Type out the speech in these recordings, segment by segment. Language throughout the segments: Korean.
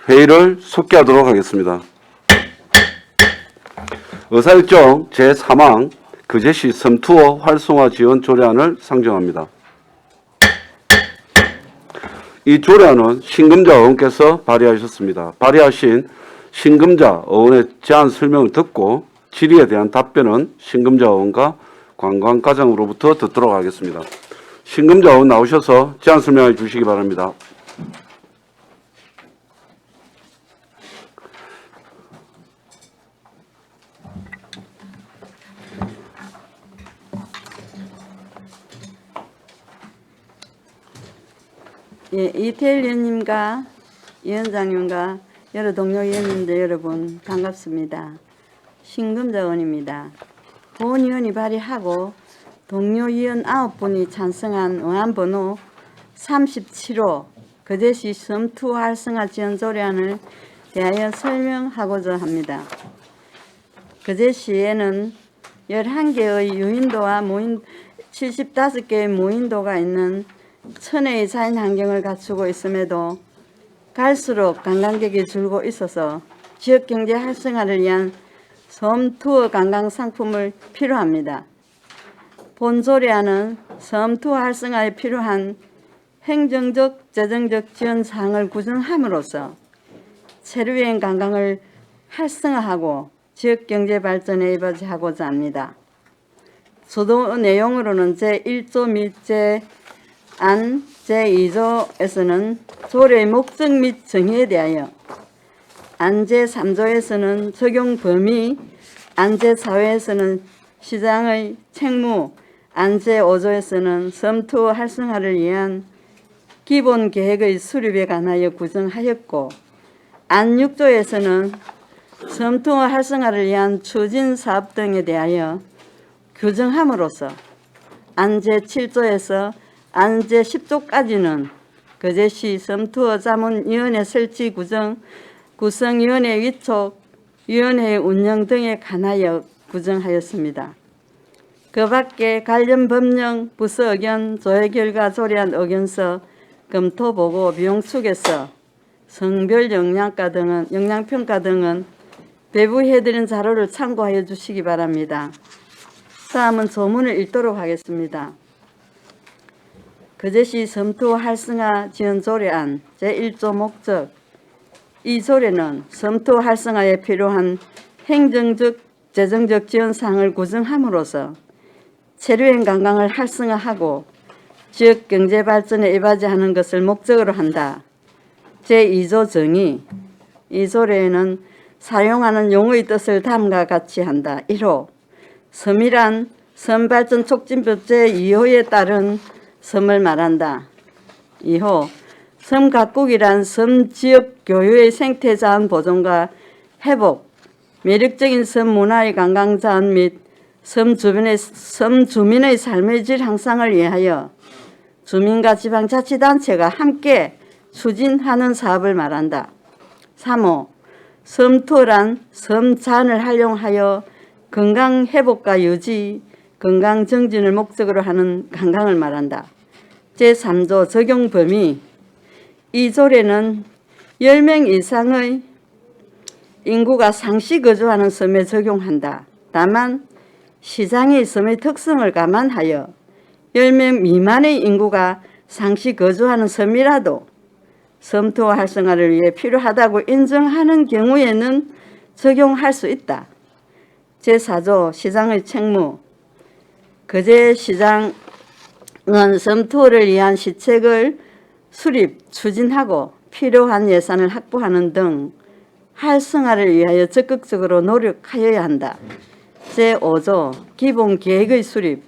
회의를 속기하도록 하겠습니다. 의사일정 제3항 그제시 섬투어 활성화 지원 조례안을 상정합니다. 이 조례안은 신금자 의원께서 발의하셨습니다. 발의하신 신금자 의원의 제안 설명을 듣고 질의에 대한 답변은 신금자 의원과 관광과장으로부터 듣도록 하겠습니다. 신금자 의원 나오셔서 제안 설명해 주시기 바랍니다. 예, 이태일 위원님과 위원장님과 여러 동료 위원님들 여러분 반갑습니다. 신금자 의원입니다. 본위원이 발의하고 동료 위원 9분이 찬성한 의안 번호 37호 그제시 섬투 활성화 지원 조례안을 대하여 설명하고자 합니다. 그제시에는 11개의 유인도와 75개의 무인도가 있는 천혜의 자연 환경을 갖추고 있음에도 갈수록 관광객이 줄고 있어서 지역경제 활성화를 위한 섬투어 관광 상품을 필요합니다. 본 조례안은 섬투어 활성화에 필요한 행정적, 재정적 지원 사항을 구성함으로써 체류여행 관광을 활성화하고 지역경제 발전에 이바지하고자 합니다. 주도 내용으로는 제1조 및 안 제2조에서는 조례의 목적 및 정의에 대하여, 안 제3조에서는 적용 범위, 안 제4조에서는 시장의 책무, 안 제5조에서는 섬투어 활성화를 위한 기본 계획의 수립에 관하여 구성하였고, 안 6조에서는 섬투어 활성화를 위한 추진 사업 등에 대하여 규정함으로써 안 제7조에서 안 제10조까지는 그제시 섬투어 자문위원회 설치 구성위원회 위촉, 위원회 운영 등에 관하여 구정하였습니다. 그 밖에 관련 법령, 부서 의견, 조회 결과 조례안 의견서, 검토보고, 비용 추계서, 성별 영향평가 등은 배부해드린 자료를 참고하여 주시기 바랍니다. 다음은 조문을 읽도록 하겠습니다. 그제시 섬투어 활성화 지원 조례안 제1조 목적. 이 조례는 섬투어 활성화에 필요한 행정적, 재정적 지원 사항을 구성함으로써 체류여행 관광을 활성화하고 지역 경제 발전에 이바지하는 것을 목적으로 한다. 제2조 정의. 이 조례에는 사용하는 용어의 뜻을 다음과 같이 한다. 1호. 섬이란 섬발전 촉진법 제2호에 따른 섬을 말한다. 2호. 섬 각국이란 섬 지역 교유의 생태 자원 보존과 회복, 매력적인 섬 문화의 관광 자원 및 섬 주민의 삶의 질 향상을 위하여 주민과 지방자치단체가 함께 추진하는 사업을 말한다. 3호. 섬투어란 섬 자원을 활용하여 건강 회복과 유지, 건강 정진을 목적으로 하는 관광을 말한다. 제3조 적용 범위. 이 조례는 10명 이상의 인구가 상시 거주하는 섬에 적용한다. 다만 시장의 섬의 특성을 감안하여 10명 미만의 인구가 상시 거주하는 섬이라도 섬투어 활성화를 위해 필요하다고 인정하는 경우에는 적용할 수 있다. 제4조 시장의 책무. 그제시장은 섬투어를 위한 시책을 수립, 추진하고 필요한 예산을 확보하는 등 활성화를 위하여 적극적으로 노력하여야 한다. 제5조 기본 계획의 수립.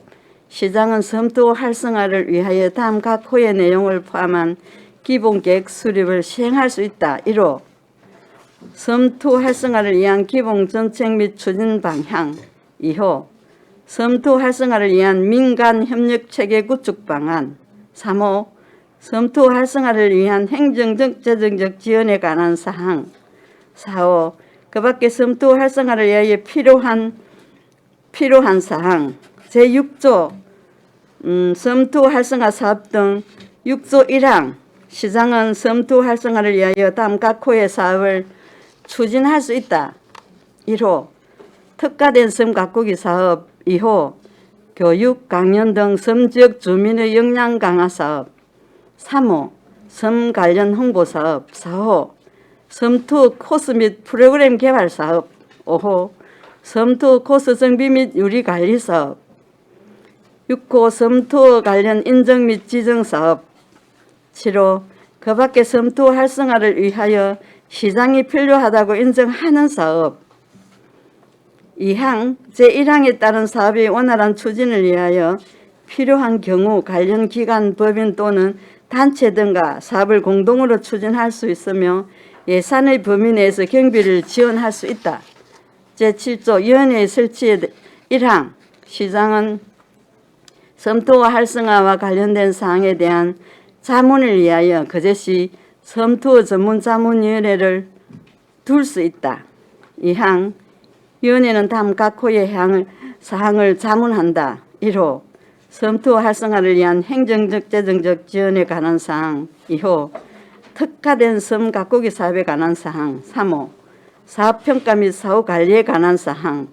시장은 섬투어 활성화를 위하여 다음 각 호의 내용을 포함한 기본 계획 수립을 시행할 수 있다. 1호. 섬투어 활성화를 위한 기본 정책 및 추진 방향. 2호. 섬투어 활성화를 위한 민간 협력 체계 구축 방안. 3호. 섬투어 활성화를 위한 행정적, 재정적 지원에 관한 사항. 4호. 그 밖에 섬투어 활성화를 위하여 필요한 사항. 제6조 섬투어 활성화 사업 등 6조 1항 시장은 섬투 활성화를 위하여 다음 각 호의 사업을 추진할 수 있다. 1호 특화된 섬 가꾸기 사업. 2호 교육, 강연 등 섬 지역 주민의 역량 강화 사업. 3호 섬 관련 홍보 사업. 4호 섬투 코스 및 프로그램 개발 사업. 5호 섬투 코스 정비 및 유리 관리 사업. 6호 섬투어 관련 인증 및 지정 사업. 7호 그 밖에 섬투어 활성화를 위하여 시장이 필요하다고 인정하는 사업. 2항 제1항에 따른 사업의 원활한 추진을 위하여 필요한 경우 관련 기관, 법인 또는 단체 등과 사업을 공동으로 추진할 수 있으며 예산의 범위 내에서 경비를 지원할 수 있다. 제7조 위원회의 설치에 1항 시장은 섬투어 활성화와 관련된 사항에 대한 자문을 위하여 그제시 섬투어 전문자문위원회를 둘 수 있다. 2항 위원회는 다음 각 호의 사항을 자문한다. 1호 섬투어 활성화를 위한 행정적 재정적 지원에 관한 사항. 2호 특화된 섬 가꾸기 사업에 관한 사항. 3호 사업평가 및 사후 관리에 관한 사항.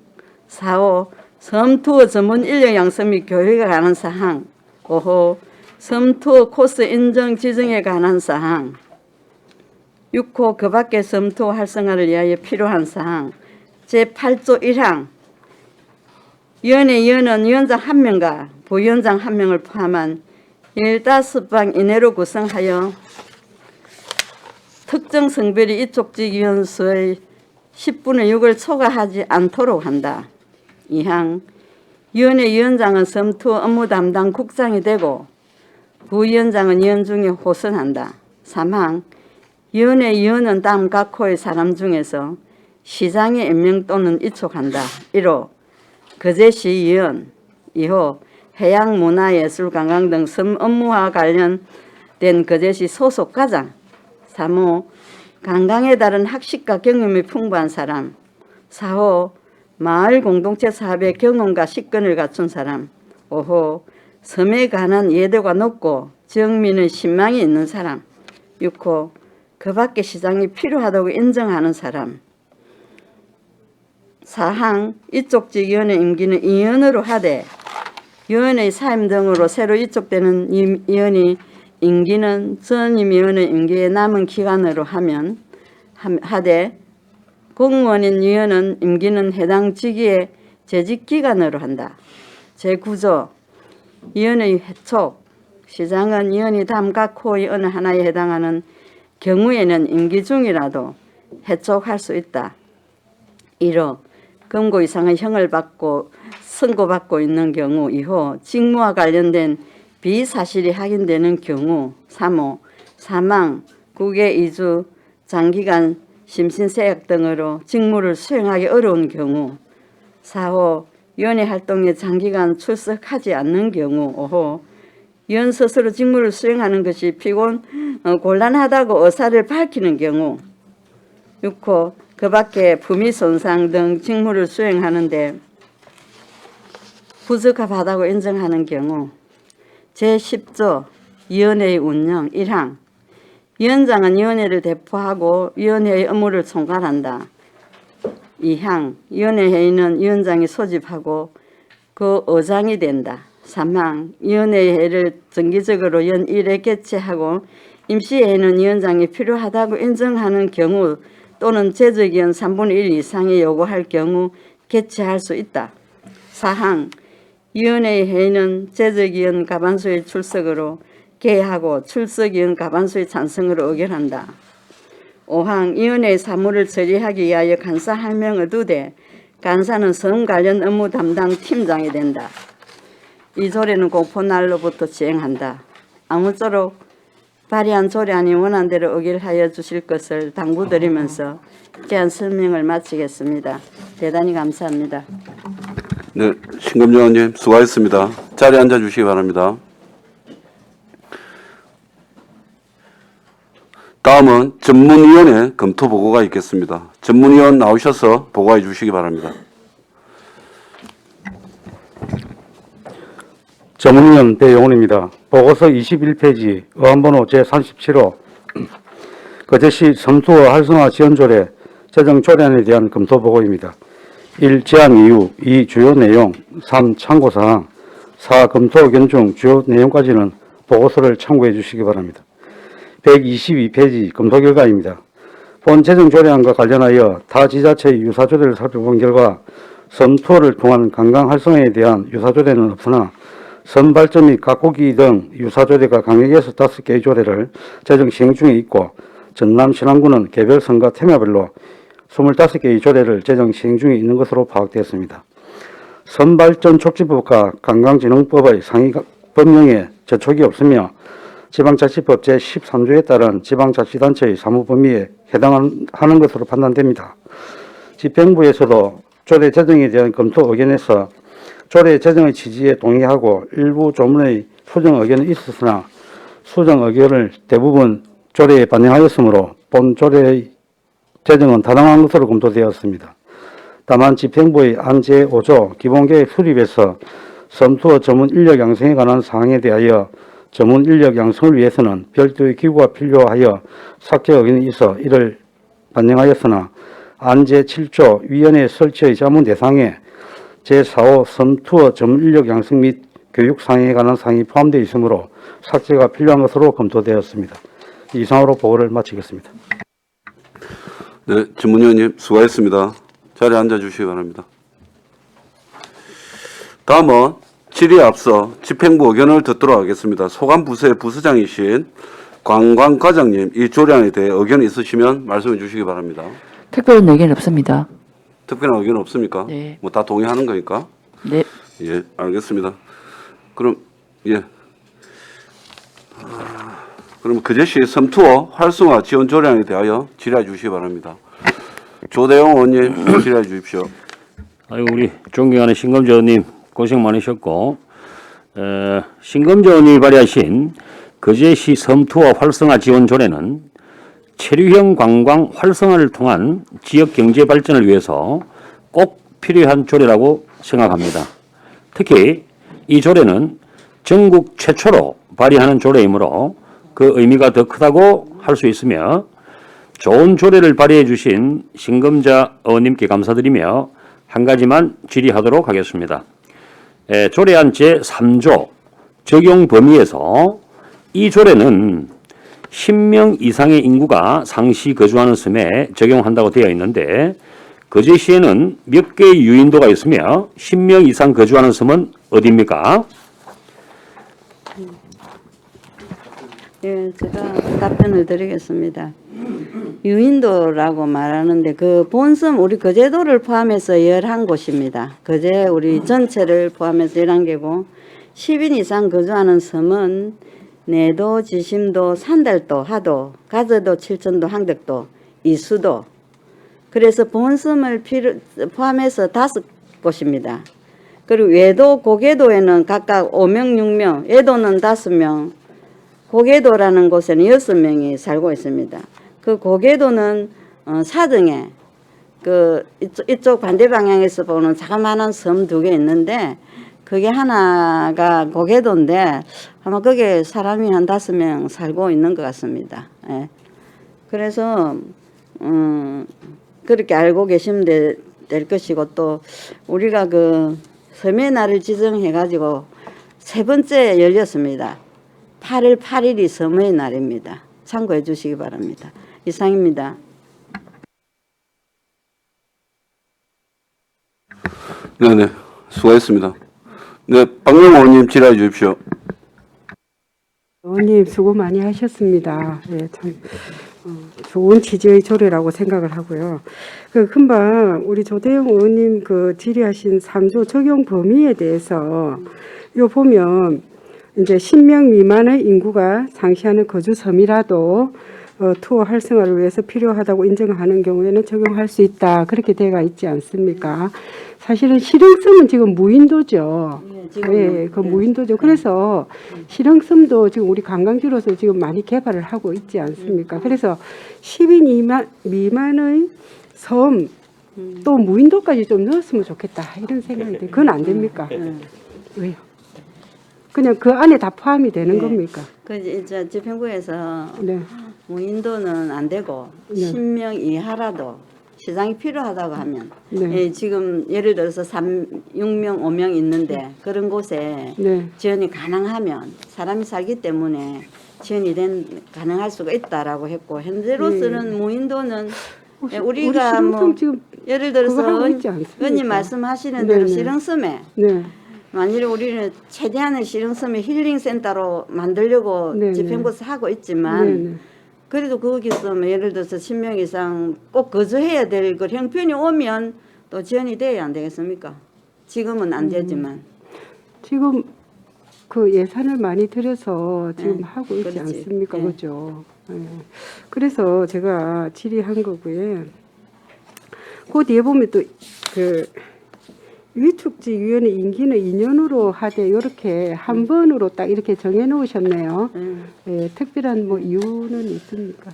4호 섬투어 전문 인력 양성 및 교육에 관한 사항. 5호 섬투어 코스 인정 지정에 관한 사항. 6호 그 밖의 섬투어 활성화를 위하여 필요한 사항. 제8조 1항 위원회위원은 위원장 1명과 부위원장 1명을 포함한 15방 이내로 구성하여 특정 성별이 이쪽직 위원수의 10분의 6을 초과하지 않도록 한다. 2항 위원회 위원장은 섬투어 업무 담당 국장이 되고 부위원장은 위원 중에 호선한다. 3항 위원회 위원은 다음 각 호의 사람 중에서 시장에 임명 또는 이촉한다. 1호 거제시 위원. 2호 해양 문화예술 관광 등 섬 업무와 관련된 거제시 소속 과장. 3호 관광에 따른 학식과 경험이 풍부한 사람. 4호 마을 공동체 사업의 경험과 식견을 갖춘 사람. 5호 섬에 관한 이해도가 높고 지역민의 신망이 있는 사람. 6호 그 밖에 시장이 필요하다고 인정하는 사람. 4항 이쪽직 위원회 임기는 2년으로 하되 위원회의 사임 등으로 새로 이촉되는 위원이 임기는 전임 위원회 임기에 남은 기간으로 하되 공무원인 위원은 임기는 해당 직위의 재직 기간으로 한다. 제9조 위원의 회촉. 시장은 위원이 다음 각 호의 어느 하나에 해당하는 경우에는 임기 중이라도 회촉할 수 있다. 1호 금고 이상의 형을 받고 선고받고 있는 경우. 2호 직무와 관련된 비사실이 확인되는 경우. 3호 사망, 국외 이주, 장기간 심신세약 등으로 직무를 수행하기 어려운 경우. 4호 위원회 활동에 장기간 출석하지 않는 경우. 5호 위원 스스로 직무를 수행하는 것이 곤란하다고 의사를 밝히는 경우. 6호 그 밖에 품위 손상 등 직무를 수행하는데 부적합하다고 인정하는 경우. 제10조 위원회의 운영. 1항 위원장은 위원회를 대표하고 위원회의 업무를 총괄한다. 2항 위원회 회의는 위원장이 소집하고 그 의장이 된다. 3항 위원회 회의를 정기적으로 연 1회 개최하고 임시회의는 위원장이 필요하다고 인정하는 경우 또는 재적위원 3분의 1 이상이 요구할 경우 개최할 수 있다. 4항 위원회 회의는 재적위원 과반수의 출석으로 개하고 출석위원 과반수의 찬성으로 의결한다. 5항 위원회의 사무를 처리하기 위하여 간사 1명을 두되 간사는 섬 관련 업무 담당 팀장이 된다. 이 조례는 공포날로부터 시행한다. 아무쪼록 발의한 조례안이 원안대로 의결하여 주실 것을 당부드리면서 제안 설명을 마치겠습니다. 대단히 감사합니다. 네, 신금정 의원님 수고하셨습니다. 자리에 앉아주시기 바랍니다. 다음은 전문위원회 검토 보고가 있겠습니다. 전문위원 나오셔서 보고해 주시기 바랍니다. 전문위원 배용훈입니다. 보고서 21페이지 의안번호 제37호 거제시 섬투어 활성화 지원조례 제정 조례안에 대한 검토 보고입니다. 1. 제안 이유, 2. 주요 내용, 3. 참고사항, 4. 검토 의견 중 주요 내용까지는 보고서를 참고해 주시기 바랍니다. 122페이지 검토 결과입니다. 본 제정 조례안과 관련하여 타 지자체의 유사조례를 살펴본 결과 섬투어를 통한 관광 활성화에 대한 유사조례는 없으나 선발점 및 가꾸기 등 유사조례가 강력에서 5개의 조례를 제정 시행 중에 있고 전남 신안군은 개별 선거 테마별로 25개의 조례를 제정 시행 중에 있는 것으로 파악되었습니다. 선발전 촉진법과 관광진흥법의 상위 법령에 저촉이 없으며 지방자치법 제13조에 따른 지방자치단체의 사무범위에 해당하는 것으로 판단됩니다. 집행부에서도 조례 제정에 대한 검토 의견에서 조례 제정의 취지에 동의하고 일부 조문의 수정 의견은 있었으나 수정 의견을 대부분 조례에 반영하였으므로 본 조례의 제정은 타당한 것으로 검토되었습니다. 다만 집행부의 안 제5조 기본계획 수립에서 섬투어 전문 인력 양성에 관한 사항에 대하여 전문 인력 양성을 위해서는 별도의 기구가 필요하여 삭제 의견이 있어 이를 반영하였으나 안 제7조 위원회 설치의 자문 대상에 제4호 섬투어 전문 인력 양성 및 교육 사항에 관한 사항이 포함되어 있으므로 삭제가 필요한 것으로 검토되었습니다. 이상으로 보고를 마치겠습니다. 네, 전문위원님 수고하셨습니다. 자리에 앉아주시기 바랍니다. 다음은 질의에 앞서 집행부 의견을 듣도록 하겠습니다. 소관부서의 부서장이신 관광과장님, 이 조례안에 대해 의견 있으시면 말씀해 주시기 바랍니다. 특별한 의견 없습니다. 특별한 의견 없습니까? 네. 뭐 다 동의하는 거니까? 네. 예, 알겠습니다. 그럼, 예. 그럼 거제시 섬투어 활성화 지원 조례안에 대하여 질의해 주시기 바랍니다. 조대영 의원님 질의해 주십시오. 아유, 우리 존경하는 신검자 의원님 고생 많으셨고, 신검자 의원이 발의하신 거제시 섬투어 활성화 지원 조례는 체류형 관광 활성화를 통한 지역 경제 발전을 위해서 꼭 필요한 조례라고 생각합니다. 특히 이 조례는 전국 최초로 발의하는 조례이므로 그 의미가 더 크다고 할 수 있으며 좋은 조례를 발의해 주신 신검자 의원님께 감사드리며 한 가지만 질의하도록 하겠습니다. 조례안 제3조 적용 범위에서 이 조례는 10명 이상의 인구가 상시 거주하는 섬에 적용한다고 되어 있는데 거제시에는 몇 개의 유인도가 있으며 10명 이상 거주하는 섬은 어디입니까? 예, 제가 답변을 드리겠습니다. 유인도라고 말하는데 그 본섬 우리 거제도를 포함해서 11곳입니다. 거제 우리 전체를 포함해서 11개고 10인 이상 거주하는 섬은 내도, 지심도, 산달도, 하도, 가저도, 칠천도, 항덕도, 이수도. 그래서 본섬을 포함해서 5곳입니다. 그리고 외도, 고개도에는 각각 5명, 6명, 외도는 5명, 고개도라는 곳에는 6명이 살고 있습니다. 그 고개도는 사등에 그 이쪽 반대 방향에서 보는 자그마한 섬 2개 있는데 그게 하나가 고개도인데 아마 거기에 사람이 한 5명 살고 있는 것 같습니다. 예. 그래서 그렇게 알고 계시면 될 것이고 또 우리가 그 섬의 날을 지정해 가지고 3번째 열렸습니다. 8월 8일이 섬의 날입니다. 참고해 주시기 바랍니다. 이상입니다. 네네, 수고하셨습니다. 네, 박명호 의원님 질의해 주십시오. 의원님 수고 많이 하셨습니다. 예, 참 좋은 취지의 조례라고 생각을 하고요. 금방 우리 조대영 의원님 그 질의하신 3조 적용 범위에 대해서 요 보면 이제 10명 미만의 인구가 상시하는 거주 섬이라도 투어 활성화를 위해서 필요하다고 인정하는 경우에는 적용할 수 있다. 그렇게 되어 있지 않습니까? 사실은 실흥섬은 지금 무인도죠. 네, 그 무인도죠. 그래서 실흥섬도 지금 우리 관광지로서 지금 많이 개발을 하고 있지 않습니까? 그래서 10인 미만의 섬, 또 무인도까지 좀 넣었으면 좋겠다. 이런 생각이 들어요. 그건 안 됩니까? 왜요? 그냥 그 안에 다 포함이 되는 네. 겁니까? 그 이제 집행부에서 네. 무인도는 안 되고 네. 10명 이하라도 시장이 필요하다고 하면 네. 예, 지금 예를 들어서 6명, 5명 있는데 그런 곳에 네. 지원이 가능하면 사람이 살기 때문에 지원이 가능할 수가 있다라고 했고 현재로서는 무인도는 예, 우리가 우리 뭐 지금 예를 그거 들어서 하고 있지 않습니까? 의원님 말씀하시는 대로 네네. 실흥섬에 네. 만일 우리는 최대한의 실흥섬에 힐링센터로 만들려고 네네. 집행부에서 하고 있지만 네네. 그래도 거기서 뭐 예를 들어서 10명 이상 꼭 거주해야 될 그 형편이 오면 또 지원이 돼야 안 되겠습니까? 지금은 안 되지만. 지금 그 예산을 많이 들여서 지금 네, 하고 있지 그렇지. 않습니까? 네. 그죠? 네. 그래서 제가 질의한 거고요. 그 뒤에 보면 또 그 위촉지위원회 임기는 2년으로 하되 이렇게 한 번으로 딱 이렇게 정해 놓으셨네요. 예, 특별한 뭐 이유는 있습니까?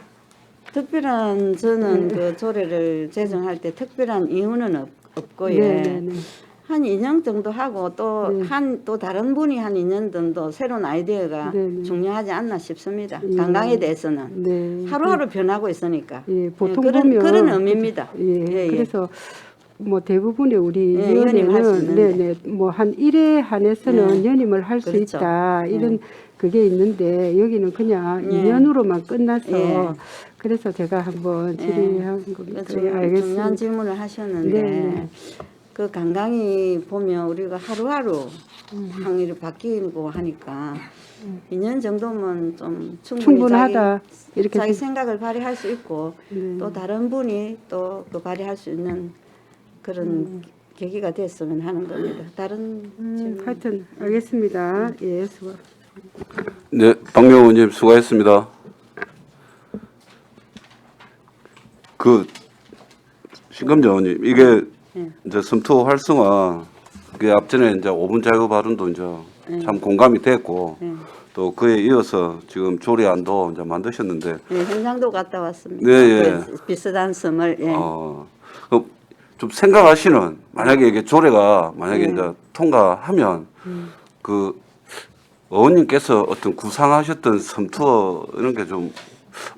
특별한 저는 그 조례를 제정할 때 특별한 이유는 없고 예. 네네네. 한 2년 정도 하고 또 네. 또 다른 분이 한 2년 정도 새로운 아이디어가 네네. 중요하지 않나 싶습니다. 예. 관광에 대해서는 네. 하루하루 변하고 있으니까. 예, 보통 예, 보면 그런 의미입니다. 예, 예, 예. 그래서 뭐 대부분의 우리 예, 연임할 수 위원회는 있는데. 네네 뭐 한 1회 한해서는 예. 연임을 할 수 그렇죠. 있다 이런 그게 있는데 여기는 그냥 예. 2년으로만 끝나서 예. 그래서 제가 한번 예. 질의한 겁니다. 예, 중요한 알겠습니다. 질문을 하셨는데 네. 그 관광이 보면 우리가 하루하루 항의를 바뀌고 하니까 2년 정도면 좀 충분하다 이렇게 자기 생- 생각을 발휘할 수 있고 네. 또 다른 분이 또 그 발휘할 수 있는 그런 계기가 됐으면 하는 겁니다. 다른 질문. 하여튼 알겠습니다. 예, 수고. 네, 박명 의원님 수고했습니다. 그 신검자 의원님 이게 네. 이제 섬투 활성화 그게 앞전에 이제 5분 자유 발언도 이제 네. 참 공감이 됐고 네. 또 그에 이어서 지금 조례안도 이제 만드셨는데 네, 현장도 갔다 왔습니다. 네, 예. 그 비슷한 섬을 예. 좀 생각하시는 만약에 이게 조례가 만약에 네. 이제 통과하면 그 의원님께서 어떤 구상하셨던 섬투어 이런 게 좀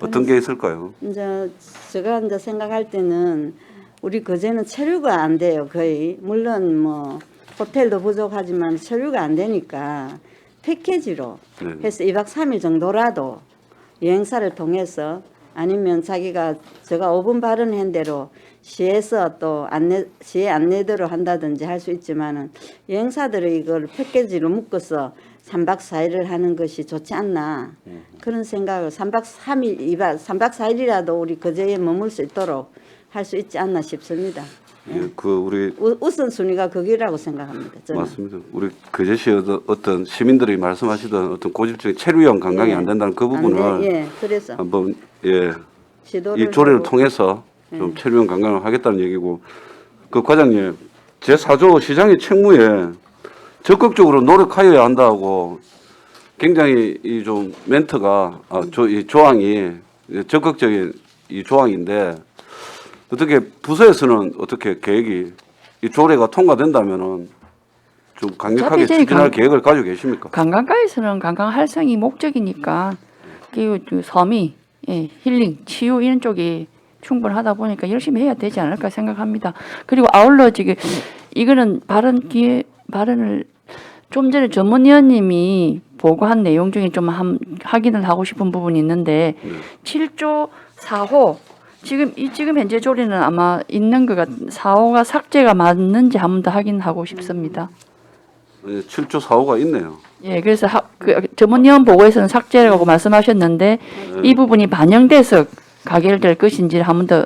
어떤 게 있을까요? 이제 제가 이제 생각할 때는 우리 거제는 체류가 안 돼요 거의 물론 뭐 호텔도 부족하지만 체류가 안 되니까 패키지로 네. 해서 2박 3일 정도라도 여행사를 통해서 아니면 자기가 제가 5분 발언한 대로 시에서 또 시에 안내대로 한다든지 할 수 있지만은 여행사들이 이걸 패키지로 묶어서 3박 4일을 하는 것이 좋지 않나 그런 생각을 3박 3일, 3박 4일이라도 우리 거제에 머물 수 있도록 할 수 있지 않나 싶습니다. 예, 그 우리 우선순위가 거기라고 생각합니다. 저는. 맞습니다. 우리 거제시 어떤 시민들이 말씀하시던 어떤 고질적인 체류형 관광이 예. 안 된다는 그 안 돼, 부분을 예, 그래서 한번 예, 시도를 이 조례를 하고. 통해서 좀 체류형 관광을 하겠다는 얘기고 그 과장님 제4조 시장의 책무에 적극적으로 노력하여야 한다고 굉장히 이 좀 멘트가 이 조항이 적극적인 이 조항인데 어떻게 부서에서는 어떻게 계획이 이 조례가 통과된다면은 좀 강력하게 어차피 저희 추진할 계획을 가지고 계십니까? 관광가에서는 관광 활성이 목적이니까 그 섬이 예, 힐링, 치유 이런 쪽이 충분하다 보니까 열심히 해야 되지 않을까 생각합니다. 그리고 아울러 지금 이거는 발언을 좀 전에 전문위원님이 보고한 내용 중에 좀 확인을 하고 싶은 부분이 있는데 7조 4호 지금 현재 조례는 아마 있는 거가 4호가 삭제가 맞는지 한 번 더 확인하고 싶습니다. 7조 4호가 있네요. 예, 그래서 그 전문위원 보고에서는 삭제라고 말씀하셨는데 이 부분이 반영돼서 가결될 것인지 한 번 더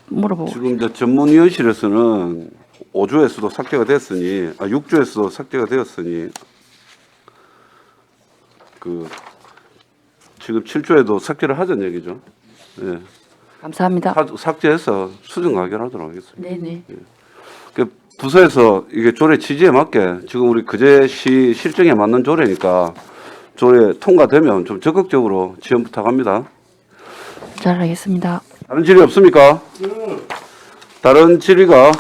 물어보고 지금 이제 전문위원실에서는 5조에서도 삭제가 됐으니 6조에서도 삭제가 되었으니 그 지금 7조에도 삭제를 하자는 얘기죠. 예. 감사합니다. 삭제해서 수정 가결하도록 하겠습니다. 네네. 그 부서에서 이게 조례 취지에 맞게 지금 우리 거제시 실정에 맞는 조례니까 조례 통과되면 좀 적극적으로 지원 부탁합니다. 잘하겠습니다. 다른 질의 없습니까? 다른 질의가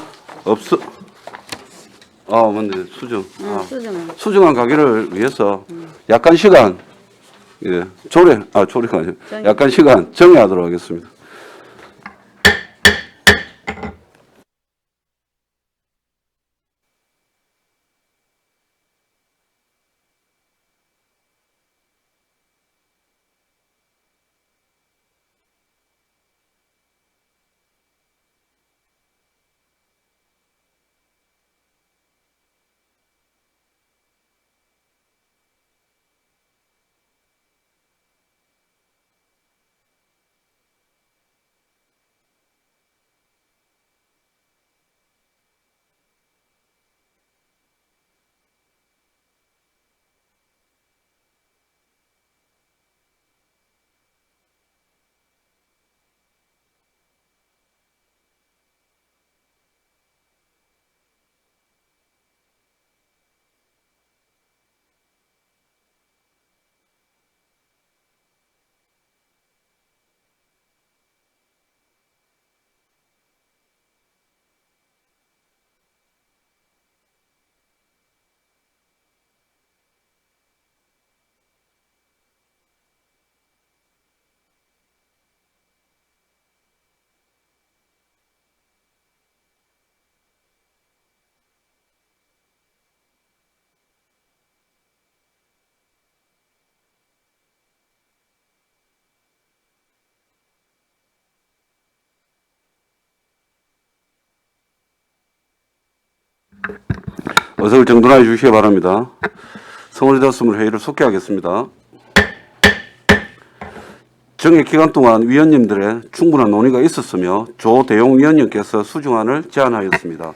맞네. 수정. 수정은 수정안 가기를 위해서 약간 시간, 예, 조례가 아니고 약간 시간 정해하도록 하겠습니다. 어석을 정돈해 주시기 바랍니다. 성원이 되었으므로 회의를 속개하겠습니다. 정회 기간 동안 위원님들의 충분한 논의가 있었으며 조대용 위원님께서 수정안을 제안하였습니다.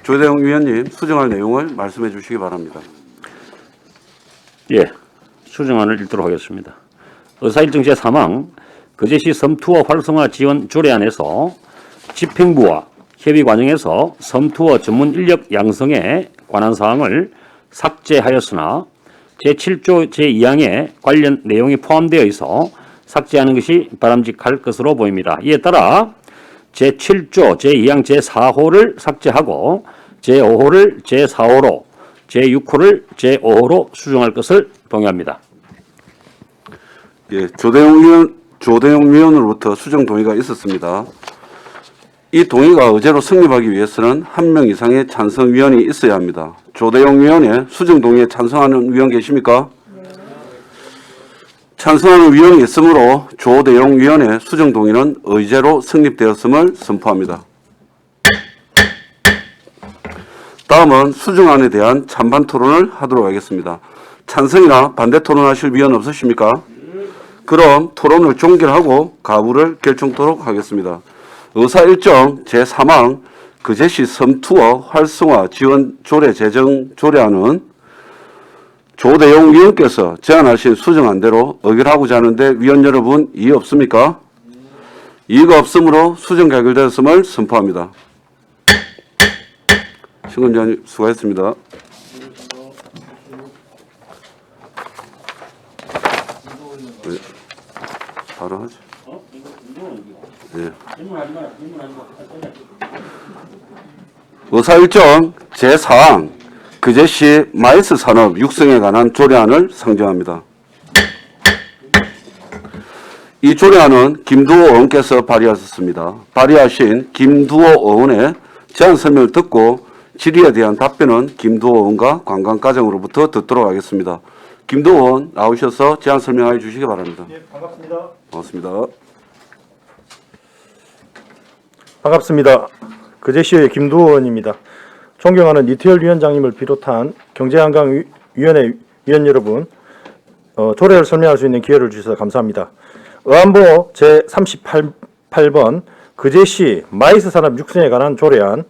조대용 위원님, 수정할 내용을 말씀해 주시기 바랍니다. 예, 수정안을 읽도록 하겠습니다. 의사일정 제3항 거제시 섬투어 활성화 지원 조례안에서 집행부와 협의 과정에서 섬투어 전문 인력 양성에 관한 사항을 삭제하였으나 제7조 제2항에 관련 내용이 포함되어 있어 삭제하는 것이 바람직할 것으로 보입니다. 이에 따라 제7조 제2항 제4호를 삭제하고 제5호를 제4호로 제6호를 제5호로 수정할 것을 동의합니다. 예, 조대용 위원으로부터 수정 동의가 있었습니다. 이 동의가 의제로 성립하기 위해서는 1명 이상의 찬성 위원이 있어야 합니다. 조대용 위원의 수정 동의에 찬성하는 위원 계십니까? 찬성하는 위원이 있으므로 조대용 위원의 수정 동의는 의제로 성립되었음을 선포합니다. 다음은 수정안에 대한 찬반 토론을 하도록 하겠습니다. 찬성이나 반대 토론하실 위원 없으십니까? 그럼 토론을 종결하고 가부를 결정토록 하겠습니다. 의사일정 제3항 거제시 섬투어 활성화 지원 조례 제정 조례안은 조대용 위원께서 제안하신 수정안대로 의결하고자 하는데 위원 여러분 이의 없습니까? 이의가 없으므로 수정 가결되었음을 선포합니다. 신검장님 수고하셨습니다. 바로 하죠. 예. 의사일정 제4항 거제시 마이스 산업 육성에 관한 조례안을 상정합니다. 이 조례안은 김두호 의원께서 발의하셨습니다. 발의하신 김두호 의원의 제안 설명을 듣고 질의에 대한 답변은 김두호 의원과 관광과정으로부터 듣도록 하겠습니다. 김두호 의원 나오셔서 제안 설명해 주시기 바랍니다. 예, 반갑습니다. 고맙습니다. 반갑습니다. 거제시의 김두호 의원입니다. 존경하는 이태열 위원장님을 비롯한 경제한강위원회 위원 여러분, 조례를 설명할 수 있는 기회를 주셔서 감사합니다. 의안부 제38번 거제시 마이스 산업 육성에 관한 조례안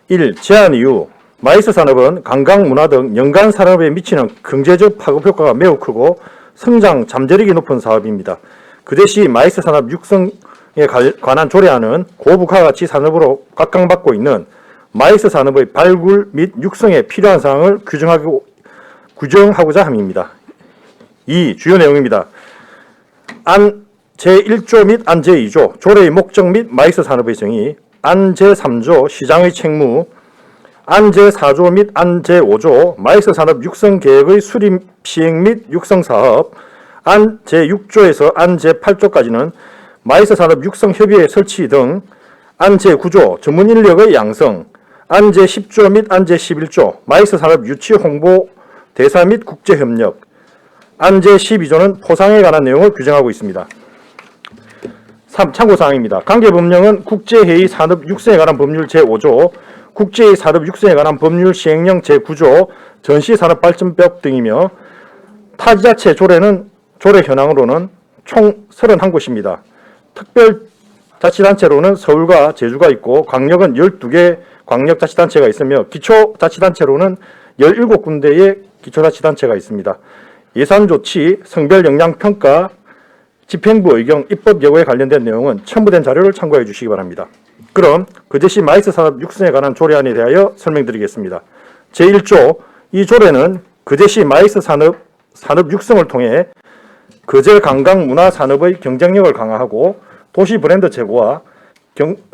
1. 제안 이유 마이스 산업은 관광, 문화 등 연간 산업에 미치는 경제적 파급 효과가 매우 크고 성장 잠재력이 높은 사업입니다. 거제시 마이스 산업 육성에 관한 조례안은 고부가 가치 산업으로 각광받고 있는 마이스 산업의 발굴 및 육성에 필요한 사항을 규정하고자 함입니다. 2. 주요 내용입니다. 안 제1조 및 안 제2조 조례의 목적 및 마이스 산업의 정의, 안 제3조 시장의 책무, 안 제4조 및 안 제5조 마이스 산업 육성 계획의 수립 시행 및 육성 사업, 안 제6조에서 안 제8조까지는 마이스 산업 육성 협의회 설치 등, 안 제9조 전문 인력의 양성, 안 제10조 및 안 제11조 마이스 산업 유치 홍보 대사 및 국제 협력, 안 제12조는 포상에 관한 내용을 규정하고 있습니다. 3. 참고사항입니다. 관계법령은 국제회의 산업 육성에 관한 법률 제5조, 국제회의 산업 육성에 관한 법률 시행령 제9조, 전시산업발전법 등이며 타지자체 조례 현황으로는 총 31곳입니다. 특별자치단체로는 서울과 제주가 있고 광역은 12개 광역자치단체가 있으며 기초자치단체로는 17군데의 기초자치단체가 있습니다. 예산조치, 성별역량평가, 집행부 의경, 입법 여부에 관련된 내용은 첨부된 자료를 참고해 주시기 바랍니다. 그럼 그제시 마이스 산업 육성에 관한 조례안에 대하여 설명드리겠습니다. 제1조, 이 조례는 그제시 마이스 산업 육성을 통해 거제 관광 문화 산업의 경쟁력을 강화하고 도시 브랜드 제고와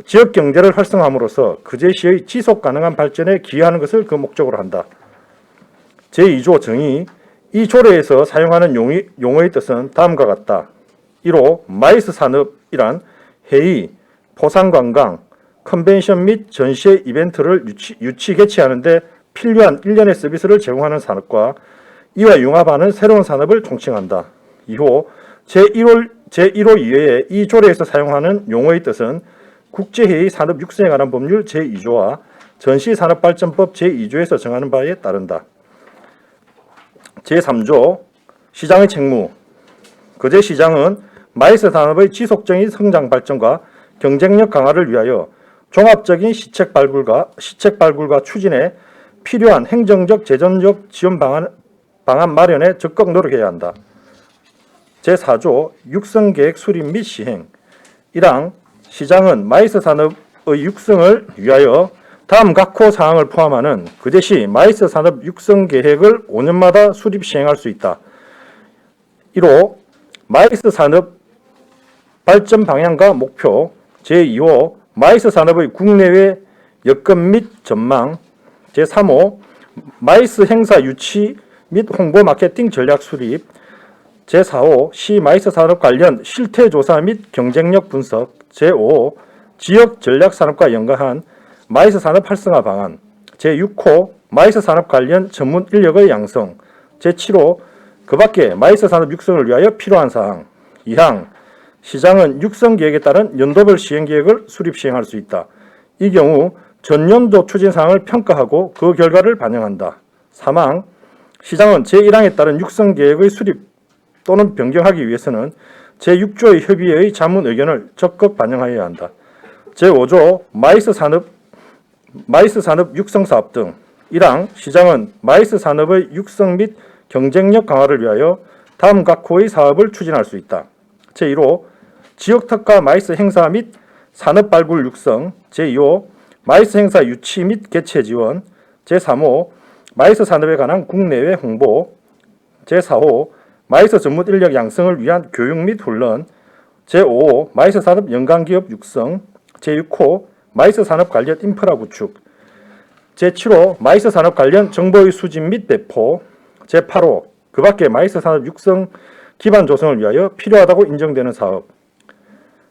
지역 경제를 활성화함으로써 그제시의 지속 가능한 발전에 기여하는 것을 그 목적으로 한다. 제2조 정의, 이 조례에서 사용하는 용어의 뜻은 다음과 같다. 1호 마이스 산업이란 회의, 포상관광, 컨벤션 및 전시회 이벤트를 유치 개최하는 데 필요한 일련의 서비스를 제공하는 산업과 이와 융합하는 새로운 산업을 총칭한다. 2호 제1호 이외에 이 조례에서 사용하는 용어의 뜻은 국제회의 산업 육성에 관한 법률 제2조와 전시산업발전법 제2조에서 정하는 바에 따른다. 제3조 시장의 책무, 거제 시장은 마이스 산업의 지속적인 성장 발전과 경쟁력 강화를 위하여 종합적인 시책 발굴과 추진에 필요한 행정적, 재정적 지원 방안 마련에 적극 노력해야 한다. 제4조 육성계획 수립 및 시행, 1항 시장은 마이스 산업의 육성을 위하여 다음 각호 사항을 포함하는 그제시 마이스 산업 육성 계획을 5년마다 수립 시행할 수 있다. 1호 마이스 산업 발전 방향과 목표, 제2호 마이스 산업의 국내외 여건 및 전망, 제3호 마이스 행사 유치 및 홍보 마케팅 전략 수립, 제4호 시 마이스 산업 관련 실태 조사 및 경쟁력 분석, 제5호 지역 전략 산업과 연관한 마이스 산업 활성화 방안, 제6호 마이스 산업 관련 전문 인력의 양성, 제7호 그 밖에 마이스 산업 육성을 위하여 필요한 사항. 2항 시장은 육성 계획에 따른 연도별 시행 계획을 수립 시행할 수 있다. 이 경우 전년도 추진 사항을 평가하고 그 결과를 반영한다. 3항 시장은 제1항에 따른 육성 계획의 수립 또는 변경하기 위해서는 제6조의 협의회의 자문 의견을 적극 반영하여야 한다. 제5조 마이스 산업 육성 사업 등 1항 시장은 마이스 산업의 육성 및 경쟁력 강화를 위하여 다음 각호의 사업을 추진할 수 있다. 제1호 지역특화 마이스 행사 및 산업 발굴 육성, 제2호 마이스 행사 유치 및 개최 지원, 제3호 마이스 산업에 관한 국내외 홍보, 제4호 마이스 전문 인력 양성을 위한 교육 및 훈련, 제5호 마이스 산업 연관기업 육성, 제6호 마이스 산업 관련 인프라 구축, 제7호 마이스 산업 관련 정보의 수집 및 배포, 제8호 그 밖에 마이스 산업 육성 기반 조성을 위하여 필요하다고 인정되는 사업.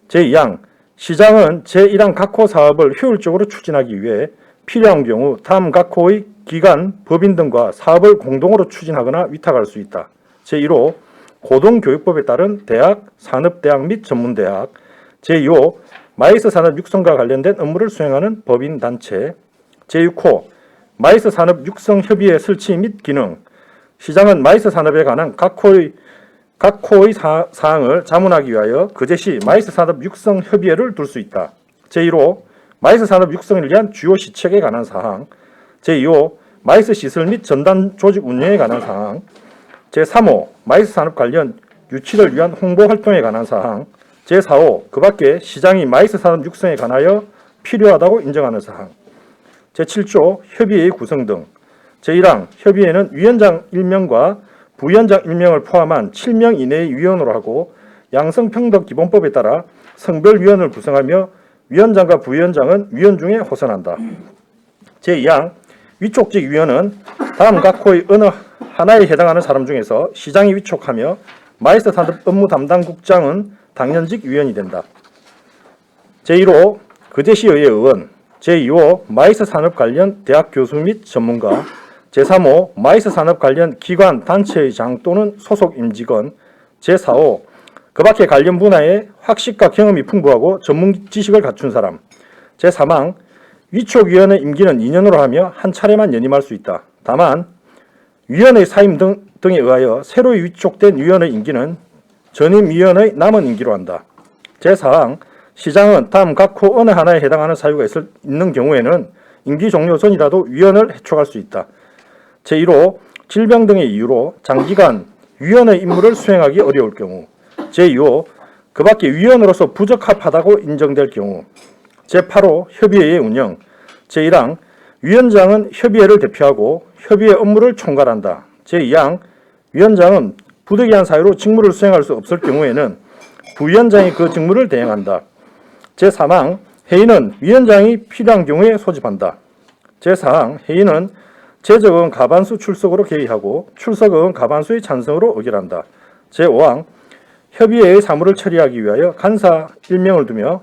제2항 시장은 제1항 각호 사업을 효율적으로 추진하기 위해 필요한 경우 다음 각호의 기관, 법인 등과 사업을 공동으로 추진하거나 위탁할 수 있다. 제1호 고등교육법에 따른 대학, 산업대학 및 전문대학, 제2호 마이스 산업 육성과 관련된 업무를 수행하는 법인 단체, 제6호 마이스 산업 육성 협의회 설치 및 기능, 시장은 마이스 산업에 관한 각호의 사항을 자문하기 위하여 그제시 마이스 산업 육성 협의회를 둘 수 있다. 제1호 마이스 산업 육성을 위한 주요 시책에 관한 사항, 제2호 마이스 시설 및 전담 조직 운영에 관한 사항, 제3호 마이스 산업 관련 유치를 위한 홍보 활동에 관한 사항, 제4호 그 밖에 시장이 마이스 산업 육성에 관하여 필요하다고 인정하는 사항, 제7조 협의회의 구성 등. 제1항 협의회는 위원장 1명과 부위원장 1명을 포함한 7명 이내의 위원으로 하고 양성평등기본법에 따라 성별위원을 구성하며 위원장과 부위원장은 위원 중에 호선한다. 제2항 위촉직 위원은 다음 각호의 어느 하나에 해당하는 사람 중에서 시장이 위촉하며 마이스 산업 업무 담당 국장은 당연직 위원이 된다. 제1호 거제시의회 의원, 제2호 마이스 산업 관련 대학 교수 및 전문가, 제3호 마이스 산업 관련 기관 단체의 장 또는 소속 임직원, 제4호 그 밖의 관련 분야에 학식과 경험이 풍부하고 전문 지식을 갖춘 사람, 제3항 위촉위원회 임기는 2년으로 하며 한 차례만 연임할 수 있다. 다만 위원회 사임 등에 의하여 새로 위촉된 위원의 임기는 전임 위원의 남은 임기로 한다. 제4항 시장은 다음 각호 어느 하나에 해당하는 사유가 있는 경우에는 임기 종료 전이라도 위원을 해촉할 수 있다. 제1호 질병 등의 이유로 장기간 위원의 임무를 수행하기 어려울 경우, 제2호 그 밖에 위원으로서 부적합하다고 인정될 경우, 제8호 협의회의 운영, 제1항 위원장은 협의회를 대표하고 협의회 업무를 총괄한다. 제2항 위원장은 부득이한 사유로 직무를 수행할 수 없을 경우에는 부위원장이 그 직무를 대행한다. 제3항 회의는 위원장이 필요한 경우에 소집한다. 제4항 회의는 제적은 과반수 출석으로 개의하고 출석은 과반수의 찬성으로 의결한다. 제5항 협의회의 사무를 처리하기 위하여 간사 1명을 두며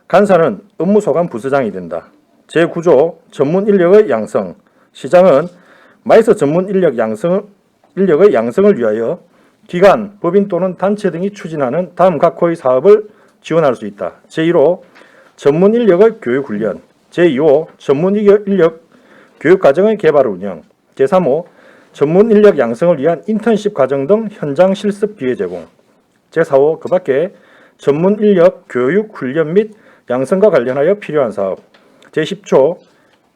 간사는 업무소관 부서장이 된다. 제9조 전문 인력의 양성, 시장은 마이스 전문 인력의 양성을 위하여 기관, 법인 또는 단체 등이 추진하는 다음 각호의 사업을 지원할 수 있다. 제1호 전문 인력의 교육 훈련, 제2호 전문 인력 교육 과정의 개발 운영, 제3호 전문 인력 양성을 위한 인턴십 과정 등 현장 실습 기회 제공, 제4호 그 밖에 전문 인력 교육 훈련 및 양성과 관련하여 필요한 사업, 제10조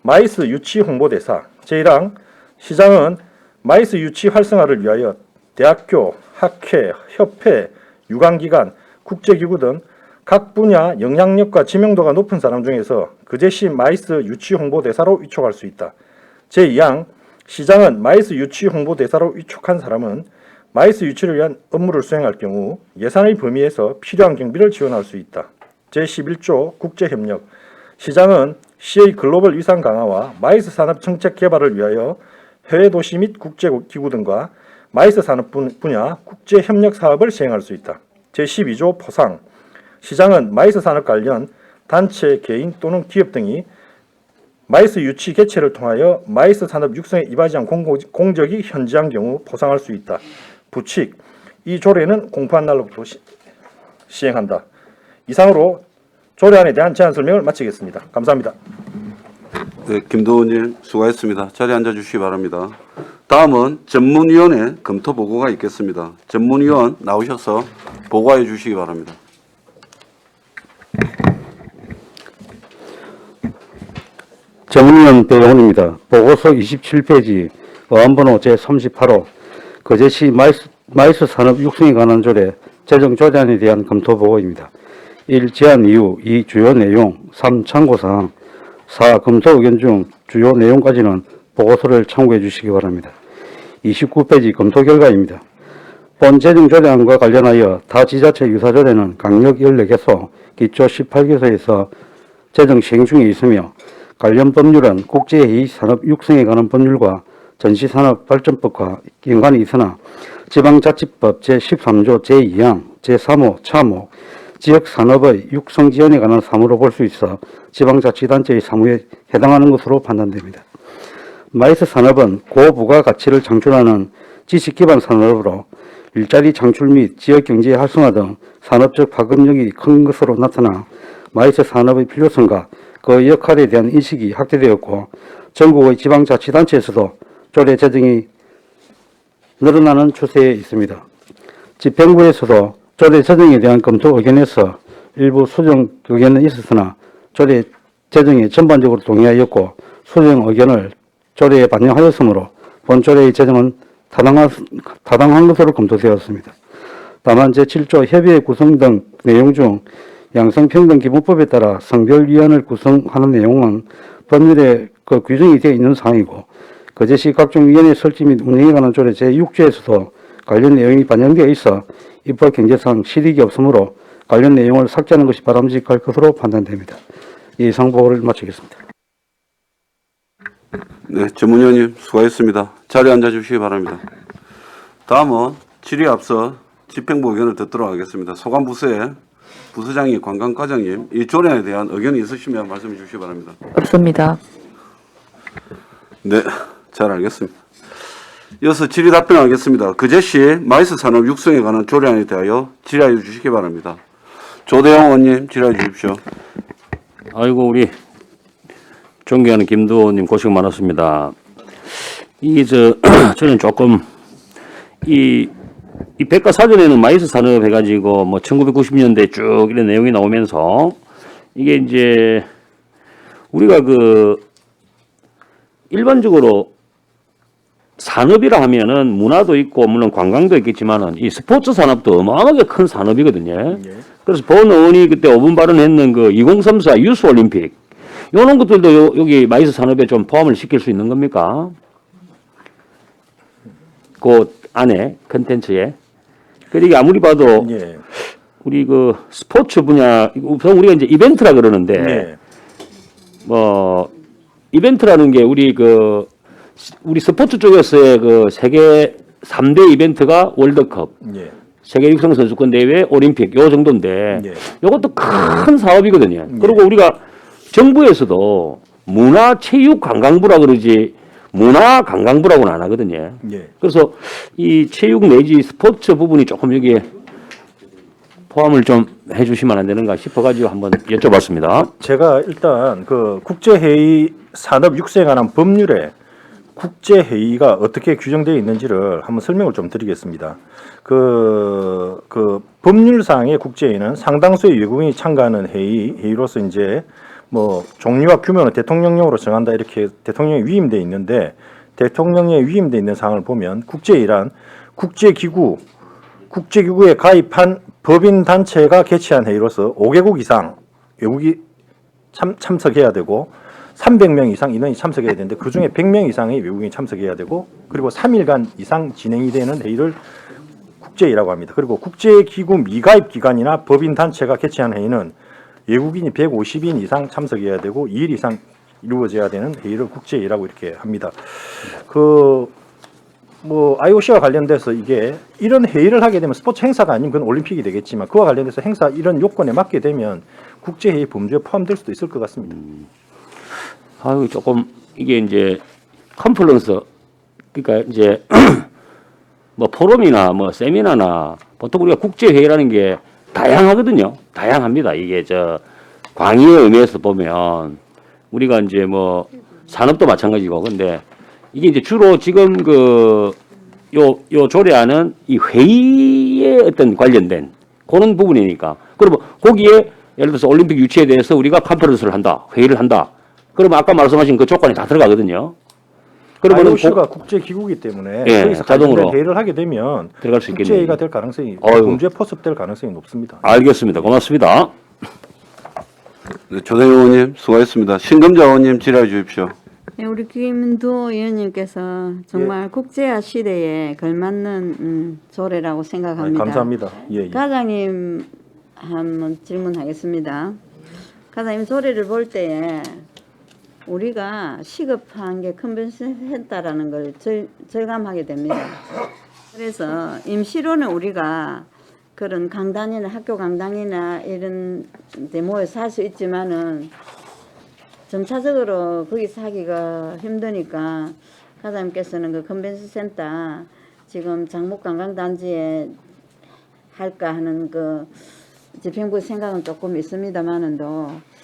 마이스 유치 홍보대사, 제1항 시장은 마이스 유치 활성화를 위하여 대학교, 학회, 협회, 유관기관, 국제기구 등 각 분야 영향력과 지명도가 높은 사람 중에서 거제시 마이스 유치 홍보대사로 위촉할 수 있다. 제2항 시장은 마이스 유치 홍보대사로 위촉한 사람은 마이스 유치를 위한 업무를 수행할 경우 예산의 범위에서 필요한 경비를 지원할 수 있다. 제11조 국제협력 시장은 시의 글로벌 위상 강화와 마이스 산업 정책 개발을 위하여 해외 도시 및 국제기구 등과 마이스 산업 분야 국제협력 사업을 시행할 수 있다. 제12조 포상 시장은 마이스 산업 관련 단체, 개인 또는 기업 등이 마이스 유치 개최를 통하여 마이스 산업 육성에 이바지 않은 공적이 현지한 경우 포상할 수 있다. 부칙 이 조례는 공포한 날로부터 시행한다. 이상으로 조례안에 대한 제안 설명을 마치겠습니다. 감사합니다. 네, 김도훈님 수고했습니다. 자리에 앉아주시기 바랍니다. 다음은 전문위원회 검토 보고가 있겠습니다. 전문위원 나오셔서 보고해 주시기 바랍니다. 전문위원 배용훈입니다. 보고서 27페이지 어안번호 제38호 거제시 마이스 산업 육성에 관한 조례 제정 조례안에 대한 검토 보고입니다. 1. 제안 이유, 2. 주요 내용, 3. 참고사항, 4. 검토 의견 중 주요 내용까지는 보고서를 참고해 주시기 바랍니다. 29페이지 검토 결과입니다. 본 제정 조례안과 관련하여 타 지자체 유사조례는 강력 14개소, 기초 18개소에서 제정 시행 중에 있으며 관련 법률은 국제회의 산업 육성에 관한 법률과 전시산업발전법과 연관이 있으나 지방자치법 제13조 제2항 제3호 차5 지역산업의 육성 지원에 관한 사무로 볼 수 있어 지방자치단체의 사무에 해당하는 것으로 판단됩니다. 마이스 산업은 고부가가치를 창출하는 지식기반 산업으로 일자리 창출 및 지역경제 활성화 등 산업적 파급력이 큰 것으로 나타나 마이스 산업의 필요성과 그 역할에 대한 인식이 확대되었고 전국의 지방자치단체에서도 조례 제정이 늘어나는 추세에 있습니다. 집행부에서도 조례 제정에 대한 검토 의견에서 일부 수정 의견은 있었으나 조례 제정에 전반적으로 동의하였고 수정 의견을 조례에 반영하였으므로 본 조례의 제정은 타당한 것으로 검토되었습니다. 다만 제7조 협의회 구성 등 내용 중 양성평등기본법에 따라 성별위원을 구성하는 내용은 법률에 규정이 되어 있는 사항이고 거제시 각종 위원회 설치 및 운영에 관한 조례 제6조에서도 관련 내용이 반영되어 있어 입법 경제상 실익이 없으므로 관련 내용을 삭제하는 것이 바람직할 것으로 판단됩니다. 이상 보고를 마치겠습니다. 네, 전문위원님 수고하셨습니다. 자리에 앉아주시기 바랍니다. 다음은 질의에 앞서 집행부 의견을 듣도록 하겠습니다. 소관부서의 부서장님, 관광과장님, 이 조례에 대한 의견이 있으시면 말씀해 주시기 바랍니다. 없습니다. 네, 잘 알겠습니다. 이어서 질의 답변하겠습니다. 그제시 마이스 산업 육성에 관한 조례안에 대하여 질의해 주시기 바랍니다. 조대영 의원님 질의해 주십시오. 아이고 우리 존경하는 김두호 의원님 고생 많았습니다. 저는 조금 이 백과사전에는 마이스 산업 해가지고 뭐 1990년대 쭉 이런 내용이 나오면서 이게 이제 우리가 일반적으로 산업이라 하면은 문화도 있고 물론 관광도 있겠지만은 이 스포츠 산업도 어마어마하게 큰 산업이거든요. 그래서 본 의원이 그때 5분 발언했는 2034 유스 올림픽 이런 것들도 여기 마이스 산업에 좀 포함을 시킬 수 있는 겁니까? 그 안에 컨텐츠에. 그러니까 아무리 봐도 예. 우리 스포츠 분야 우선 우리가 이제 이벤트라 그러는데 예. 뭐 이벤트라는 게 우리 스포츠 쪽에서의 세계 3대 이벤트가 월드컵, 예. 세계 육상 선수권 대회, 올림픽 요 정도인데 예. 이것도 큰 사업이거든요. 그리고 우리가 정부에서도 문화체육관광부라 그러지 문화관광부라고는 안 하거든요. 예. 그래서 이 체육 내지 스포츠 부분이 조금 여기에 포함을 좀 해주시면 안 되는가 싶어가지고 한번 여쭤봤습니다. 제가 일단 국제회의 산업 육성에 관한 법률에 국제회의가 어떻게 규정되어 있는지를 한번 설명을 좀 드리겠습니다. 법률상의 국제회의는 상당수의 외국인이 참가하는 회의로서 이제 뭐 종류와 규모는 대통령령으로 정한다 이렇게 대통령이 위임돼 있는데 대통령에 위임돼 있는 사항을 보면 국제회의란 국제기구에 가입한 법인 단체가 개최한 회의로서 5개국 이상 외국이 참석해야 되고 300명 이상 인원이 참석해야 되는데 그중에 100명 이상의 외국인이 참석해야 되고 그리고 3일간 이상 진행이 되는 회의를 국제회의라고 합니다. 그리고 국제기구 미가입 기관이나 법인 단체가 개최한 회의는 외국인이 150인 이상 참석해야 되고 2일 이상 이루어져야 되는 회의를 국제회의라고 이렇게 합니다. 뭐 IOC와 관련돼서 이게 이런 회의를 하게 되면 스포츠 행사가 아니면 그건 올림픽이 되겠지만 그와 관련돼서 행사 이런 요건에 맞게 되면 국제회의 범주에 포함될 수도 있을 것 같습니다. 아유 조금 이게 이제 컨퍼런스 그러니까 이제 뭐 포럼이나 뭐 세미나나 보통 우리가 국제회의라는 게 다양하거든요. 다양합니다. 이게 광의의 의미에서 보면 우리가 이제 뭐 산업도 마찬가지고 근데 이게 이제 주로 지금 요 조례안은 이 회의에 어떤 관련된 그런 부분이니까 그러면 거기에 예를 들어서 올림픽 유치에 대해서 우리가 컨퍼런스를 한다, 회의를 한다. 그러면 아까 말씀하신 그 조건이 다 들어가거든요. 그러면 IOC가 국제기구이기 때문에 예, 거기서 자동으로 회의를 하게 되면 들어갈 수 있겠네요. 국제회의가 될 가능성이 범주에 포섭될 가능성이 높습니다. 알겠습니다. 고맙습니다. 네, 조대영 의원님 수고하셨습니다. 신금자 의원님 질의해 주십시오. 네, 우리 김두호 의원님께서 정말 국제화 시대에 걸맞는 조례라고 생각합니다. 감사합니다. 예. 과장님 한번 질문하겠습니다. 과장님 조례를 볼 때에 우리가 시급한 게 컨벤션 센터라는 걸 절감하게 됩니다. 그래서 임시로는 우리가 그런 강단이나 학교 강당이나 이런 데 모여서 할 수 있지만은 점차적으로 거기서 하기가 힘드니까 과장님께서는 그 컨벤션 센터 지금 장목관광단지에 할까 하는 집행부 생각은 조금 있습니다만은도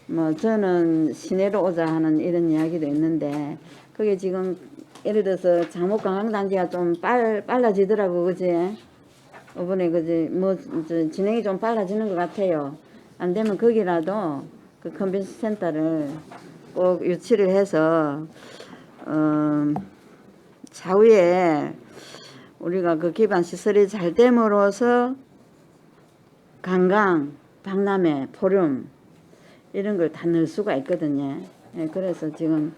뭐 저는 시내로 오자 하는 이런 이야기도 있는데 그게 지금 예를 들어서 장목관광단지가 좀 빨라지더라고 그지? 이번에 그지 뭐 진행이 좀 빨라지는 것 같아요. 안 되면 거기라도 그 컨벤션 센터를 꼭 유치를 해서 차후에 우리가 그 기반 시설이 잘 됨으로써 관광, 박람회, 포럼 이런 걸 다 넣을 수가 있거든요. 예, 그래서 지금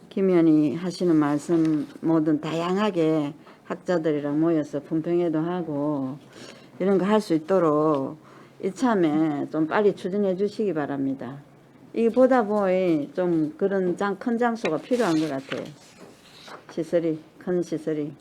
김 의원이 하시는 말씀 모든 다양하게 학자들이랑 모여서 품평회도 하고 이런 거 할 수 있도록 이참에 좀 빨리 추진해 주시기 바랍니다. 이보다 보이 좀 그런 큰 장소가 필요한 것 같아요. 시설이 큰 시설이.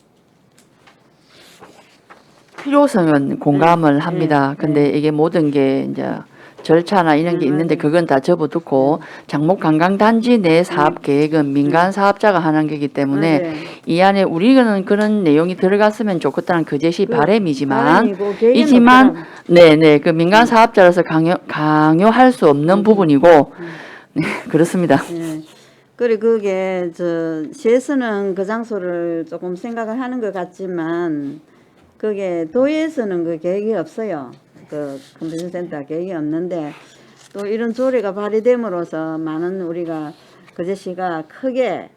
필요성은 공감을 네, 합니다. 네, 근데 이게 모든 게 이제 절차나 이런 게 있는데 그건 다 접어두고 장목 관광단지 내 사업 계획은 민간 사업자가 하는 거기 때문에 맞아요. 이 안에 우리는 그런 내용이 들어갔으면 좋겠다는 그 제시 바람이지만 바람이고 계획은 이지만 없더라고. 네네 그 민간 사업자라서 강요할 수 없는 부분이고 네, 그렇습니다. 예. 그리고 그게 시에서는 그 장소를 조금 생각을 하는 것 같지만 그게 도에서는 그 계획이 없어요. 그 컨벤션 센터 계획이 없는데 또 이런 조례가 발의됨으로써 많은 우리가 거제시가 크게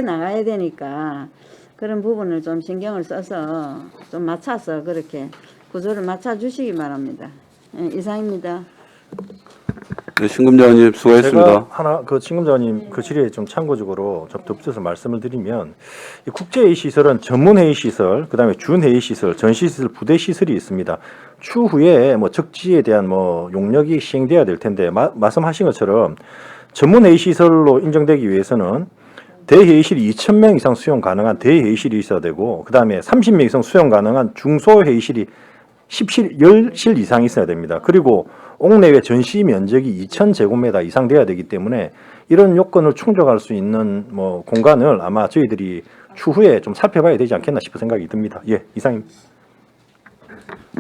나가야 되니까 그런 부분을 좀 신경을 써서 좀 맞춰서 그렇게 구조를 맞춰 주시기 바랍니다. 예, 이상입니다. 네, 신금자 의원님 수고했습니다. 제가 하나 그 신금자님 그 질의에 좀 참고적으로 좀 덧붙여서 말씀을 드리면 이 국제회의 시설은 전문회의 시설, 그다음에 준회의 시설, 전시시설, 부대 시설이 있습니다. 추후에 뭐 적지에 대한 뭐 용역이 시행돼야 될 텐데 말씀하신 것처럼 전문회의 시설로 인정되기 위해서는 대회의실이 2,000명 이상 수용 가능한 대회의실이 있어야 되고 그다음에 30명 이상 수용 가능한 중소회의실이 10실 이상 있어야 됩니다. 그리고 옥내외 전시 면적이 2,000제곱미터 이상 돼야 되기 때문에 이런 요건을 충족할 수 있는 뭐 공간을 아마 저희들이 추후에 좀 살펴봐야 되지 않겠나 싶은 생각이 듭니다. 예, 이상입니다.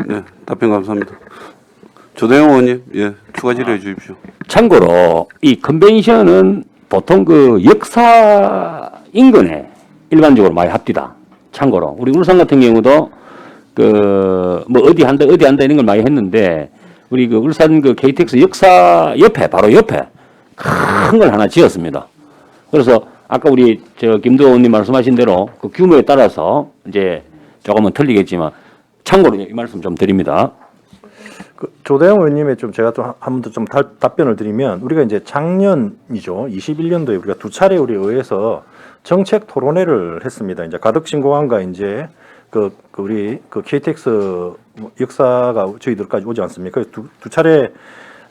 네, 답변 감사합니다. 조대영 의원님, 예, 추가 질의해 주십시오. 참고로 이 컨벤션은 보통 그 역사 인근에 일반적으로 많이 합디다. 참고로 우리 울산 같은 경우도 그 뭐 어디 한다 이런 걸 많이 했는데 우리 그 울산 그 KTX 역사 옆에 바로 옆에 큰 걸 하나 지었습니다. 그래서 아까 우리 저 김도 의원님 말씀하신 대로 그 규모에 따라서 이제 조금은 틀리겠지만 참고로 이 말씀 좀 드립니다. 그 조대영 의원님의 좀 제가 좀 한 번 더 좀 답변을 드리면 우리가 이제 작년이죠. 21년도에 우리가 두 차례 우리 의회에서 정책 토론회를 했습니다. 이제 가덕신공항과 이제 우리 그 KTX 역사가 저희들까지 오지 않습니까? 두 차례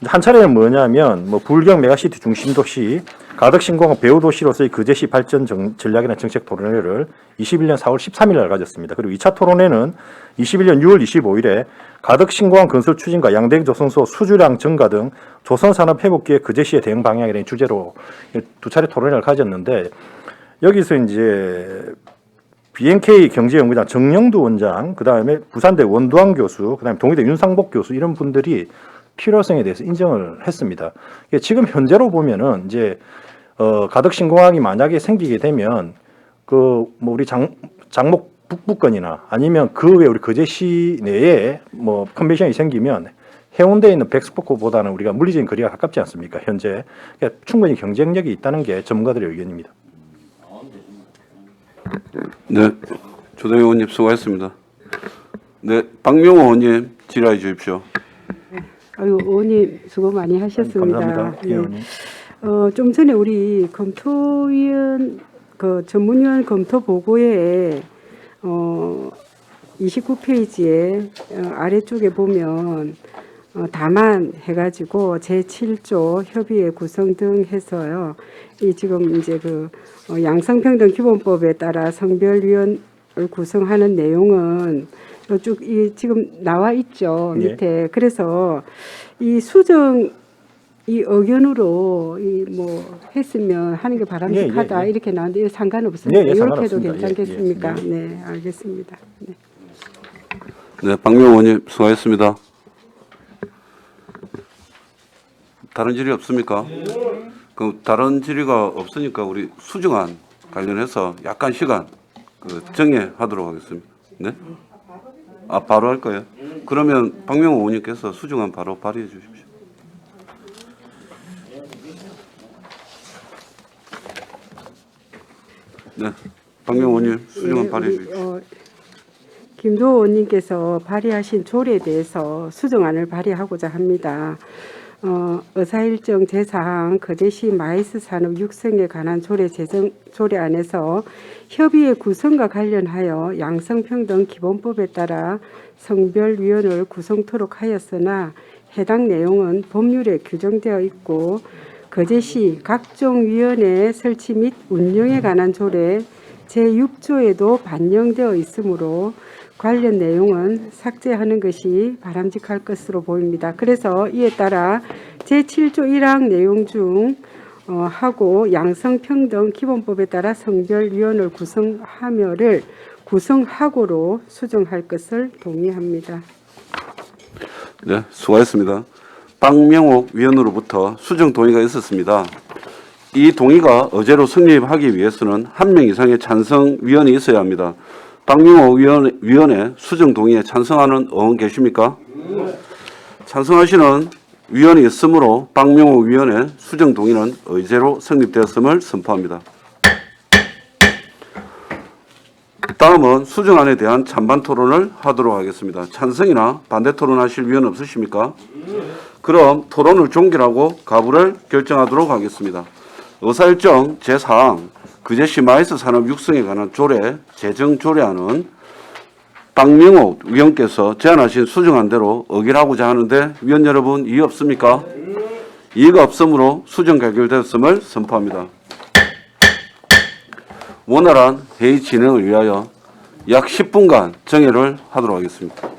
한 차례는 뭐냐면 뭐 불경 메가시티 중심 도시 가덕신공항 배후 도시로서의 거제시 발전 전략이라는 정책 토론회를 21년 4월 13일 날 가졌습니다. 그리고 2차 토론회는 21년 6월 25일에 가덕신공항 건설 추진과 양대 조선소 수주량 증가 등 조선산업 회복기획 거제시의 대응 방향이라는 주제로 두 차례 토론회를 가졌는데 여기서 이제 BNK 경제연구장 정영두 원장, 그 다음에 부산대 원두환 교수, 그 다음에 동의대 윤상복 교수 이런 분들이 필요성에 대해서 인정을 했습니다. 지금 현재로 보면은 이제 가덕신공항이 만약에 생기게 되면 그 뭐 우리 장목 북부권이나 아니면 그 외 우리 거제시 내에 뭐 컨벤션이 생기면 해운대에 있는 백스포코보다는 우리가 물리적인 거리가 가깝지 않습니까? 현재 그러니까 충분히 경쟁력이 있다는 게 전문가들의 의견입니다. 네, 조대영 의원님 수고했습니다. 네, 박명호 의원님 질의해 주십시오. 아유, 의원님 수고 많이 하셨습니다. 감사합니다. 예, 의원님. 좀 전에 우리 검토위원 그 전문위원 검토 보고에 29페이지에 아래쪽에 보면 다만 해가지고 제7조 협의회 구성 등 해서요. 이 지금 이제 그 양성평등 기본법에 따라 성별위원을 구성하는 내용은 쭉 이 지금 나와 있죠 밑에. 그래서 이 수정 이 의견으로 이 뭐 했으면 하는 게 바람직하다 이렇게 나왔는데 이거 상관없습니다. 이렇게 해도 상관없습니다. 괜찮겠습니까? 네, 알겠습니다. 네. 네, 박명호 의원님 수고했습니다. 다른 질의 없습니까? 그 다른 질의가 없으니까 우리 수정안 관련해서 약간 시간 정해하도록 하겠습니다. 네? 아, 바로 할 거예요? 그러면 박명호 의원님께서 수정안 바로 발의해 주십시오. 네, 박명호 의원님 수정안 발의해 주십시오. 김도 의원님께서 발의하신 조례에 대해서 수정안을 발의하고자 합니다. 의사일정 제4항 거제시 마이스 산업 육성에 관한 조례안에서 협의회 구성과 관련하여 양성평등 기본법에 따라 성별위원을 구성토록 하였으나 해당 내용은 법률에 규정되어 있고 거제시 각종 위원회 설치 및 운영에 관한 조례 제6조에도 반영되어 있으므로 관련 내용은 삭제하는 것이 바람직할 것으로 보입니다. 그래서 이에 따라 제7조 1항 내용 중 하고 양성평등 기본법에 따라 성별위원회를 구성하며를 구성하고로 수정할 것을 동의합니다. 네, 수고하셨습니다. 박명옥 위원으로부터 수정 동의가 있었습니다. 이 동의가 어제로 성립하기 위해서는 한 명 이상의 찬성 위원이 있어야 합니다. 박명옥 위원의 수정 동의에 찬성하는 의원 계십니까? 찬성하시는 위원이 있으므로 박명옥 위원의 수정 동의는 의제로 성립되었음을 선포합니다. 다음은 수정안에 대한 찬반 토론을 하도록 하겠습니다. 찬성이나 반대 토론하실 위원 없으십니까? 그럼 토론을 종결하고 가부를 결정하도록 하겠습니다. 의사일정 제4항 거제시 마이스 산업 육성에 관한 조례 제정 조례안은 박명옥 위원께서 제안하신 수정안대로 의결하고자 하는데 위원 여러분 이의 없습니까? 이의가 없으므로 수정 가결되었음을 선포합니다. 원활한 회의 진행을 위하여 약 10분간 정회를 하도록 하겠습니다.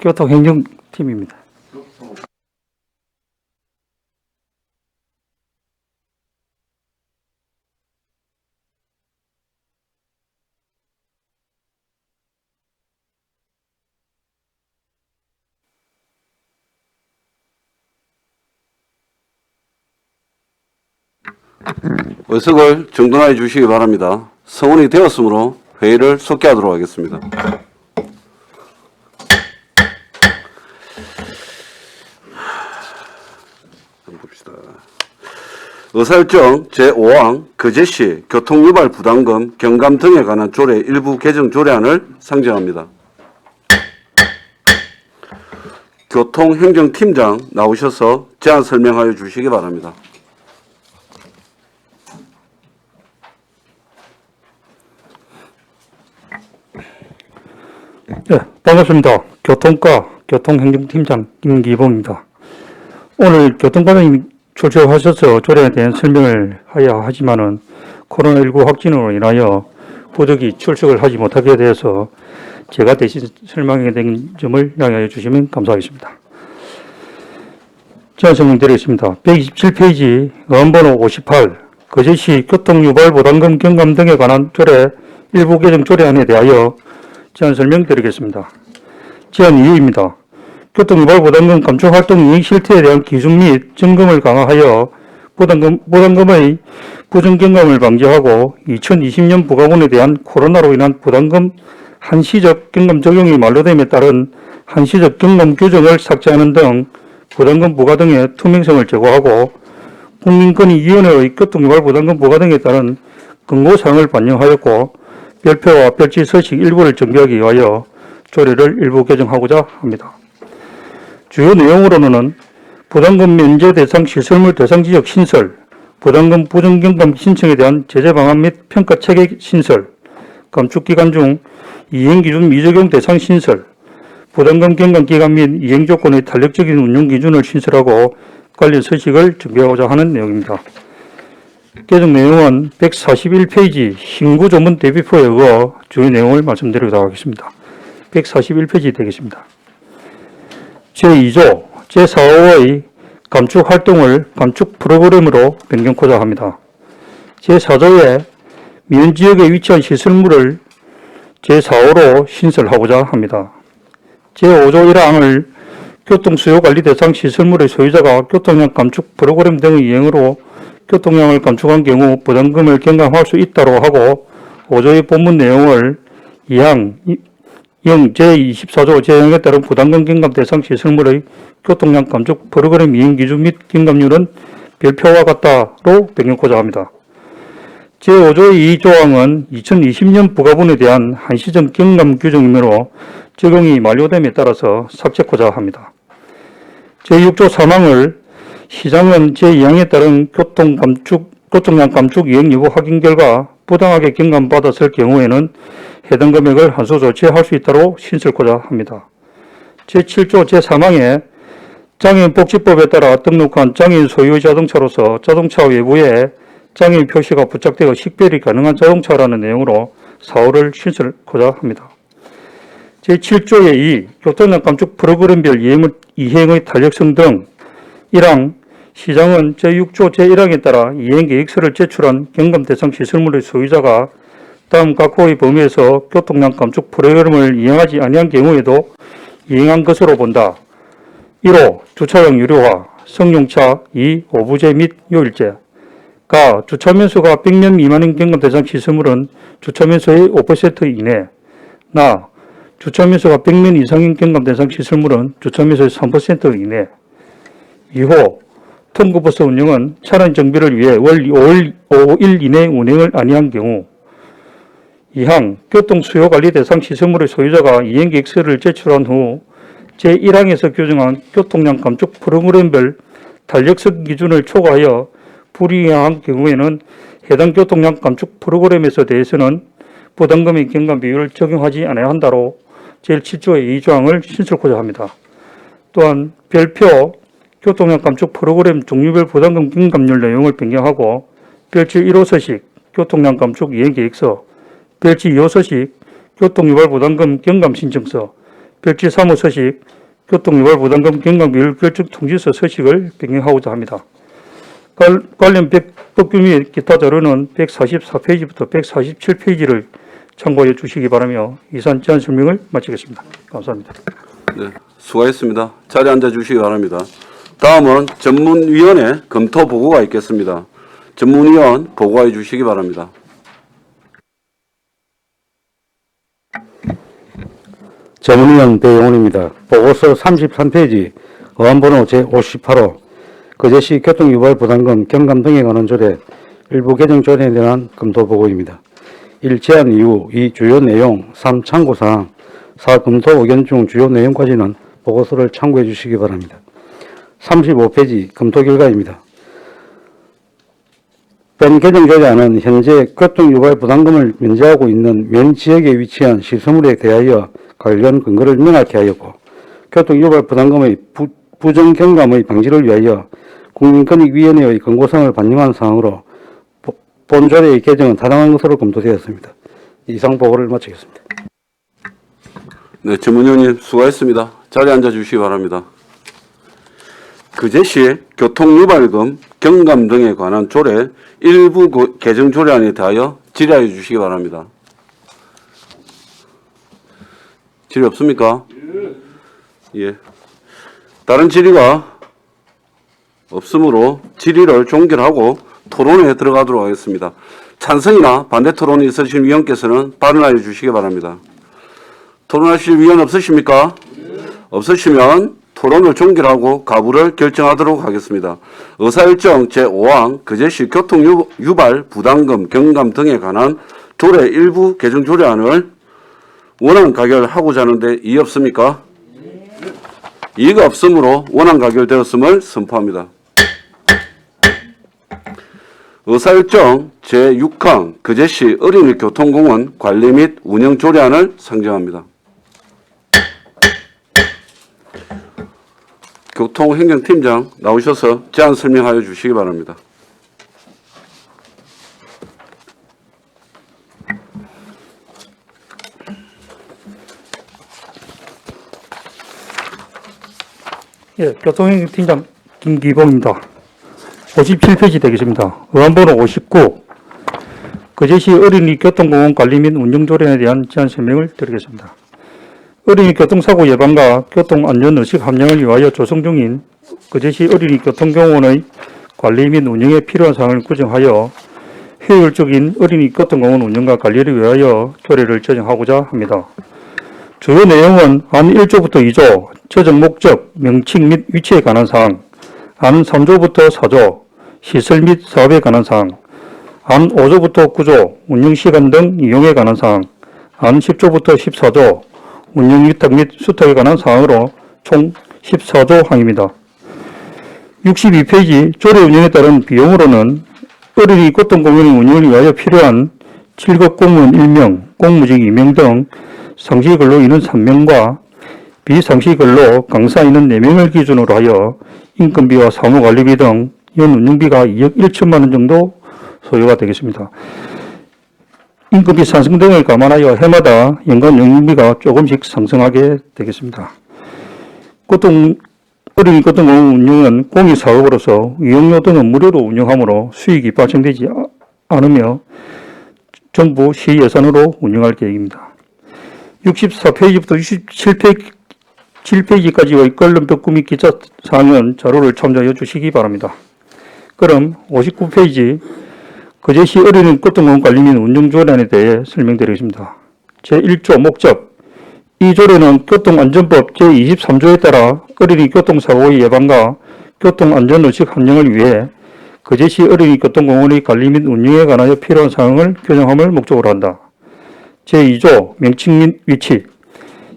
교통행정팀입니다. 의석을 정돈하여 주시기 바랍니다. 성원이 되었으므로 회의를 속개하도록 하겠습니다. 한번 봅시다. 의사일정 제5항 거제시 교통유발 부담금 경감 등에 관한 조례 일부 개정 조례안을 상정합니다. 교통행정팀장 나오셔서 제안 설명하여 주시기 바랍니다. 네, 반갑습니다. 교통과 교통행정팀장 김기봉입니다. 오늘 교통과장님 출석하셔서 조례에 대한 설명을 해야 하지만은 코로나19 확진으로 인하여 부득이 출석을 하지 못하게 되어서 제가 대신 설명하게 된 점을 양해해 주시면 감사하겠습니다. 제가 설명드리겠습니다. 127페이지 의원번호 58 거제시 교통유발부담금 경감 등에 관한 조례 일부 개정 조례안에 대하여 제안 설명드리겠습니다. 제안 이유입니다. 교통유발부담금 감축 활동 이행 실태에 대한 기준 및 점검을 강화하여 부담금의 부정경감을 방지하고 2020년 부가분에 대한 코로나로 인한 부담금 한시적 경감 적용이 만료됨에 따른 한시적 경감 규정을 삭제하는 등 부담금 부과 등의 투명성을 제고하고 국민권익위원회의 교통유발부담금 부과 등에 따른 권고사항을 반영하였고 별표와 별지 서식 일부를 정비하기 위하여 조례를 일부 개정하고자 합니다. 주요 내용으로는 부담금 면제 대상 시설물 대상 지역 신설, 부담금 부정경감 신청에 대한 제재 방안 및 평가 체계 신설, 감축기간 중 이행기준 미적용 대상 신설, 부담금 경감 기간 및 이행 조건의 탄력적인 운용 기준을 신설하고 관련 서식을 준비하고자 하는 내용입니다. 개정 내용은 141페이지 신구 조문 대비표에 의거 주요 내용을 말씀드리도록 하겠습니다. 141페이지 되겠습니다. 제2조 제4호의 감축 활동을 감축 프로그램으로 변경하고자 합니다. 제4조에 면 지역에 위치한 시설물을 제4호로 신설하고자 합니다. 제5조 1항을 교통수요관리 대상 시설물의 소유자가 교통량 감축 프로그램 등의 이행으로 교통량을 감축한 경우 부담금을 경감할 수 있다고 하고 5조의 본문 내용을 2항 0 제24조 제0에 따른 부담금 경감 대상 시설물의 교통량 감축 프로그램 이행 기준 및 경감률은 별표와 같다로 변경하고자 합니다. 제5조의 2조항은 2020년 부가분에 대한 한시적 경감 규정이므로 적용이 만료됨에 따라서 삭제하고자 합니다. 제6조 3항을 시장은 제2항에 따른 교통량 감축 이행 여부 확인 결과 부당하게 경감받았을 경우에는 해당 금액을 한수 조치할 수 있도록 신설하고자 합니다. 제7조 제3항에 장애인복지법에 따라 등록한 장애인 소유의 자동차로서 자동차 외부에 장애인 표시가 부착되어 식별이 가능한 자동차라는 내용으로 4호를 신설하고자 합니다. 제7조의 2 교통량 감축 프로그램별 이행의 탄력성 등 1항 시장은 제6조 제1항에 따라 이행계획서를 제출한 경감 대상 시설물의 소유자가 다음 각 호의 범위에서 교통량 감축 프로그램을 이행하지 아니한 경우에도 이행한 것으로 본다. 1호 주차장 유료화, 승용차 2. 오부제 및 요일제 가 주차면수가 100면 미만인 경감 대상 시설물은 주차면수의 5% 이내 나 주차면수가 100면 이상인 경감 대상 시설물은 주차면수의 3% 이내 2호 통구버스 운영은 차량 정비를 위해 월 5일 이내 운행을 아니한 경우 2항 교통수요관리 대상 시설물의 소유자가 이행계획서를 제출한 후 제1항에서 규정한 교통량 감축 프로그램별 탄력성 기준을 초과하여 불이행한 경우에는 해당 교통량 감축 프로그램에서 대해서는 부담금의 경감 비율을 적용하지 않아야 한다로 제7조의 2조항을 신설하고자 합니다. 또한 별표 교통량 감축 프로그램 종류별 부담금 경감률 내용을 변경하고 별지 1호 서식 교통량 감축 이행계획서, 별지 2호 서식 교통유발 부담금 경감 신청서, 별지 3호 서식, 교통유발부담금 경감비율 결정 통지서 서식을 변경하고자 합니다. 관련 법규 및 기타 자료는 144페이지부터 147페이지를 참고해 주시기 바라며 이상 제안 설명을 마치겠습니다. 감사합니다. 네, 수고하셨습니다. 자리에 앉아 주시기 바랍니다. 다음은 전문위원회 검토 보고가 있겠습니다. 전문위원 보고해 주시기 바랍니다. 전문위원 배용훈입니다. 보고서 33페이지 어안번호 제58호 거제시 교통유발부담금 경감 등에 관한 조례 일부 개정 조례에 대한 검토 보고입니다. 1. 제안 이후 2. 주요 내용 3. 참고사항 4. 검토 의견 중 주요 내용까지는 보고서를 참고해 주시기 바랍니다. 35페이지 검토 결과입니다. 본 개정 조례안은 현재 교통유발부담금을 면제하고 있는 면지역에 위치한 시설물에 대하여 관련 근거를 명확히 하였고 교통유발부담금의 부정경감의 방지를 위하여 국민권익위원회의 권고사항을 반영한 사항으로 본 조례의 개정은 타당한 것으로 검토되었습니다. 이상 보고를 마치겠습니다. 네, 전문위원님 수고하셨습니다. 자리에 앉아 주시기 바랍니다. 그제시 교통유발금 경감 등에 관한 조례 일부 개정 조례안에 대하여 질의하여 주시기 바랍니다. 질의 없습니까? 예. 다른 질의가 없으므로 질의를 종결하고 토론에 들어가도록 하겠습니다. 찬성이나 반대 토론이 있으신 위원께서는 발언하여 주시기 바랍니다. 토론하실 위원 없으십니까? 없으시면 토론을 종결하고 가부를 결정하도록 하겠습니다. 의사일정 제5항 그제시 교통유발 부담금 경감 등에 관한 조례 일부 개정 조례안을 원안 가결하고자 하는데 이의 없습니까? 이의가 없으므로 원안 가결되었음을 선포합니다. 의사일정 제6항 그제시 어린이 교통공원 관리 및 운영 조례안을 상정합니다. 교통행정팀장 나오셔서 제안 설명하여 주시기 바랍니다. 예, 교통행정팀장 김기봉입니다. 57페이지 되겠습니다. 의안번호 59 거제시 어린이 교통공원 관리 및 운영 조례에 대한 제안 설명을 드리겠습니다. 어린이 교통사고 예방과 교통안전의식 함량을 위하여 조성 중인 거제시 어린이 교통공원의 관리 및 운영에 필요한 사항을 구정하여 효율적인 어린이 교통공원 운영과 관리를 위하여 조례를 제정하고자 합니다. 주요 내용은 안 1조부터 2조, 제정 목적, 명칭 및 위치에 관한 사항, 안 3조부터 4조, 시설 및 사업에 관한 사항, 안 5조부터 9조, 운영시간 등 이용에 관한 사항, 안 10조부터 14조, 운영위탁 및 수탁에 관한 사항으로 총 14조 항입니다. 62페이지 조례 운영에 따른 비용으로는 어린이 교통공원 운영을 위하여 필요한 7급 공무원 1명, 공무직 2명 등 상시근로 인원 3명과 비상시근로 강사 인원 4명을 기준으로 하여 인건비와 사무관리비 등 연 운영비가 2억 1천만 원 정도 소요가 되겠습니다. 인건비 상승 등을 감안하여 해마다 연간 운영비가 조금씩 상승하게 되겠습니다. 어린이 교통공원 운영은 공익사업으로서 이용료 등은 무료로 운영하므로 수익이 발생되지 않으며 정부 시 예산으로 운영할 계획입니다. 64페이지부터 67페이지까지의 관련 법규 및 기타 사항은 자료를 참조해 주시기 바랍니다. 그럼 59페이지 거제시 어린이 교통공원 관리 및 운영 조례안에 대해 설명드리겠습니다. 제1조 목적 이 조례는 교통안전법 제23조에 따라 어린이 교통사고의 예방과 교통안전의식 함량을 위해 거제시 어린이 교통공원의 관리 및 운영에 관하여 필요한 사항을 규정함을 목적으로 한다. 제2조 명칭 및 위치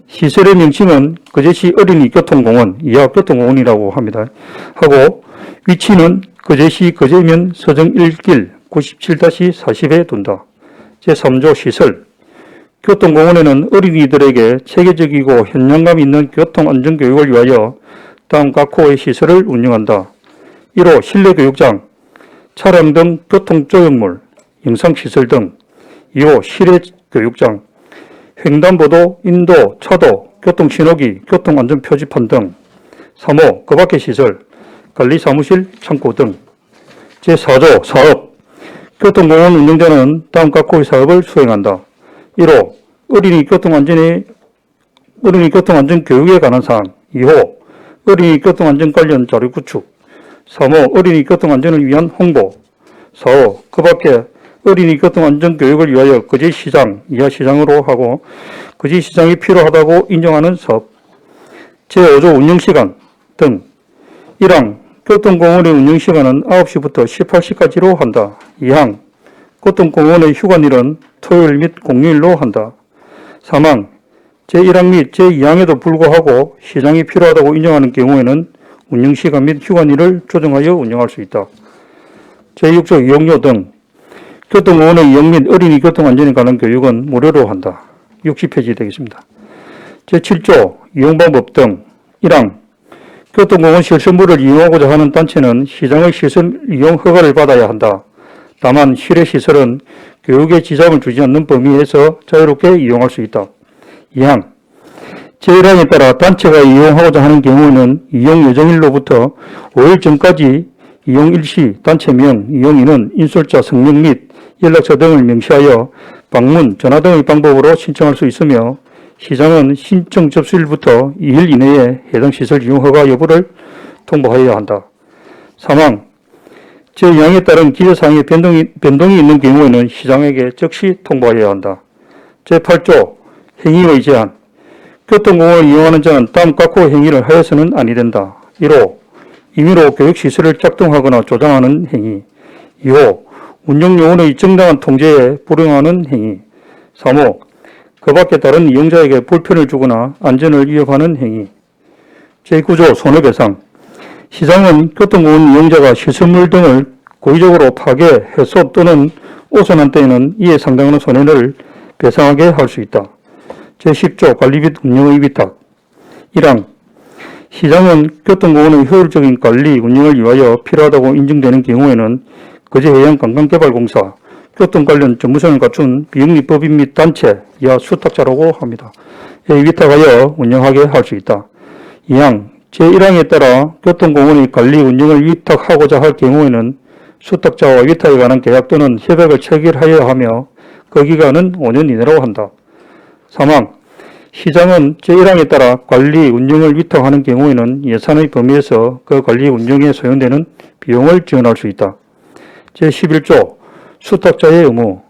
시설의 명칭은 거제시 어린이 교통공원, 이하 교통공원이라고 합니다. 하고 위치는 거제시 거제면 서정 1길 97-40에 둔다. 제3조 시설 교통공원에는 어린이들에게 체계적이고 현장감 있는 교통안전교육을 위하여 다음 각 호의 시설을 운영한다. 1호 실내교육장, 차량 등 교통조형물, 영상시설 등 2호 실외교육장, 횡단보도, 인도, 차도, 교통신호기, 교통안전표지판 등. 3호, 그 밖의 시설, 관리사무실, 창고 등. 제4조 사업, 교통공원 운영자는 다음 각호의 사업을 수행한다. 1호, 어린이 교통안전 교육에 관한 사항. 2호, 어린이 교통안전 관련 자료 구축. 3호, 어린이 교통안전을 위한 홍보. 4호, 그 밖에 어린이 교통안전 교육을 위하여 거제시장, 이하시장으로 하고 거제시장이 필요하다고 인정하는 사업. 제5조 운영시간 등. 1항, 교통공원의 운영시간은 9시부터 18시까지로 한다. 2항, 교통공원의 휴관일은 토요일 및 공휴일로 한다. 3항, 제1항 및 제2항에도 불구하고 시장이 필요하다고 인정하는 경우에는 운영시간 및 휴관일을 조정하여 운영할 수 있다. 제6조 이용료 등. 교통공원의 이용 및 어린이 교통안전에 관한 교육은 무료로 한다. 60페이지 되겠습니다. 제7조 이용방법 등. 1항, 교통공원 시설물을 이용하고자 하는 단체는 시장의 시설 이용 허가를 받아야 한다. 다만 실외시설은 교육에 지장을 주지 않는 범위에서 자유롭게 이용할 수 있다. 2항, 제1항에 따라 단체가 이용하고자 하는 경우에는 이용 예정일로부터 5일 전까지 이용 일시, 단체명, 이용인은 인솔자, 성명 및 연락처 등을 명시하여 방문, 전화 등의 방법으로 신청할 수 있으며 시장은 신청 접수일부터 2일 이내에 해당 시설 이용 허가 여부를 통보하여야 한다. 3항, 제2항에 따른 기재사항의 변동이 있는 경우에는 시장에게 즉시 통보하여야 한다. 제8조 행위의 제한. 교통공원을 이용하는 자는 다음 각호 행위를 하여서는 아니 된다. 1호, 임의로 교육시설을 작동하거나 조장하는 행위. 2호, 운영요원의 정당한 통제에 불응하는 행위. 3호, 그 밖에 다른 이용자에게 불편을 주거나 안전을 위협하는 행위. 제9조 손해배상. 시장은 교통공원 이용자가 시설물 등을 고의적으로 파괴, 훼손 또는 오선한 때에는 이에 상당한 손해를 배상하게 할 수 있다. 제10조 관리 및 운영의 위탁. 1항, 시장은 교통공원의 효율적인 관리, 운영을 위하여 필요하다고 인정되는 경우에는 거제해양관광개발공사, 교통 관련 전문성을 갖춘 비영리법인 및 단체, 이하 수탁자라고 합니다. 에 위탁하여 운영하게 할 수 있다. 2항, 제1항에 따라 교통공원의 관리, 운영을 위탁하고자 할 경우에는 수탁자와 위탁에 관한 계약 또는 협약을 체결하여야 하며 그 기간은 5년 이내로 한다. 3항, 시장은 제1항에 따라 관리, 운영을 위탁하는 경우에는 예산의 범위에서 그 관리, 운영에 소요되는 비용을 지원할 수 있다. 제11조 수탁자의 의무.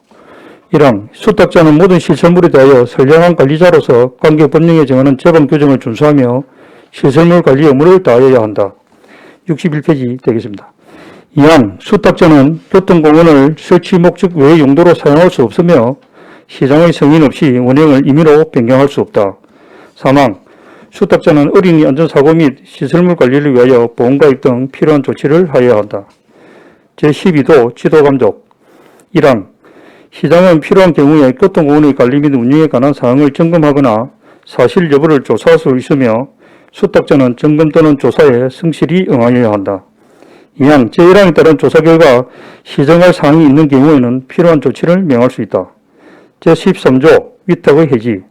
1항, 수탁자는 모든 시설물에 대하여 선량한 관리자로서 관계법령에 정하는 제방 규정을 준수하며 시설물 관리 의무를 다하여야 한다. 61페이지 되겠습니다. 2항, 수탁자는 교통공원을 설치 목적 외의 용도로 사용할 수 없으며 시장의 승인 없이 운영을 임의로 변경할 수 없다. 3항, 수탁자는 어린이 안전사고 및 시설물 관리를 위하여 보험가입 등 필요한 조치를 하여야 한다. 제12도 지도감독. 1항, 시장은 필요한 경우에 교통공원의 관리 및 운영에 관한 사항을 점검하거나 사실 여부를 조사할 수 있으며 수탁자는 점검 또는 조사에 성실히 응하여야 한다. 2항, 제1항에 따른 조사 결과 시정할 사항이 있는 경우에는 필요한 조치를 명할 수 있다. 제13조 위탁의 해지.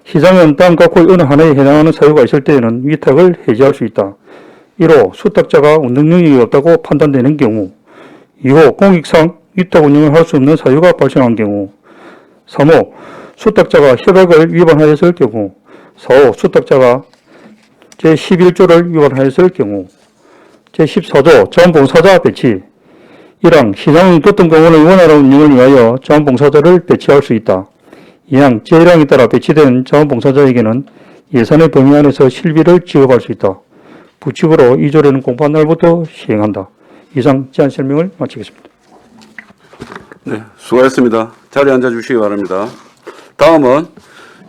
시장은 다음 각호의 어느 하나에 해당하는 사유가 있을 때에는 위탁을 해지할 수 있다. 1호, 수탁자가 운영 능력이 없다고 판단되는 경우. 2호, 공익상 위탁 운영을 할 수 없는 사유가 발생한 경우. 3호, 수탁자가 협약을 위반하였을 경우. 4호, 수탁자가 제11조를 위반하였을 경우. 제14조 자원봉사자 배치. 1항, 시장은 교통공원의 원활한 운영을 위하여 자원봉사자를 배치할 수 있다. 2항, 제1항에 따라 배치된 자원봉사자에게는 예산의 범위 안에서 실비를 지급할 수 있다. 부칙으로 2조례는 공포한 날부터 시행한다. 이상 제안 설명을 마치겠습니다. 네, 수고하셨습니다. 자리에 앉아주시기 바랍니다. 다음은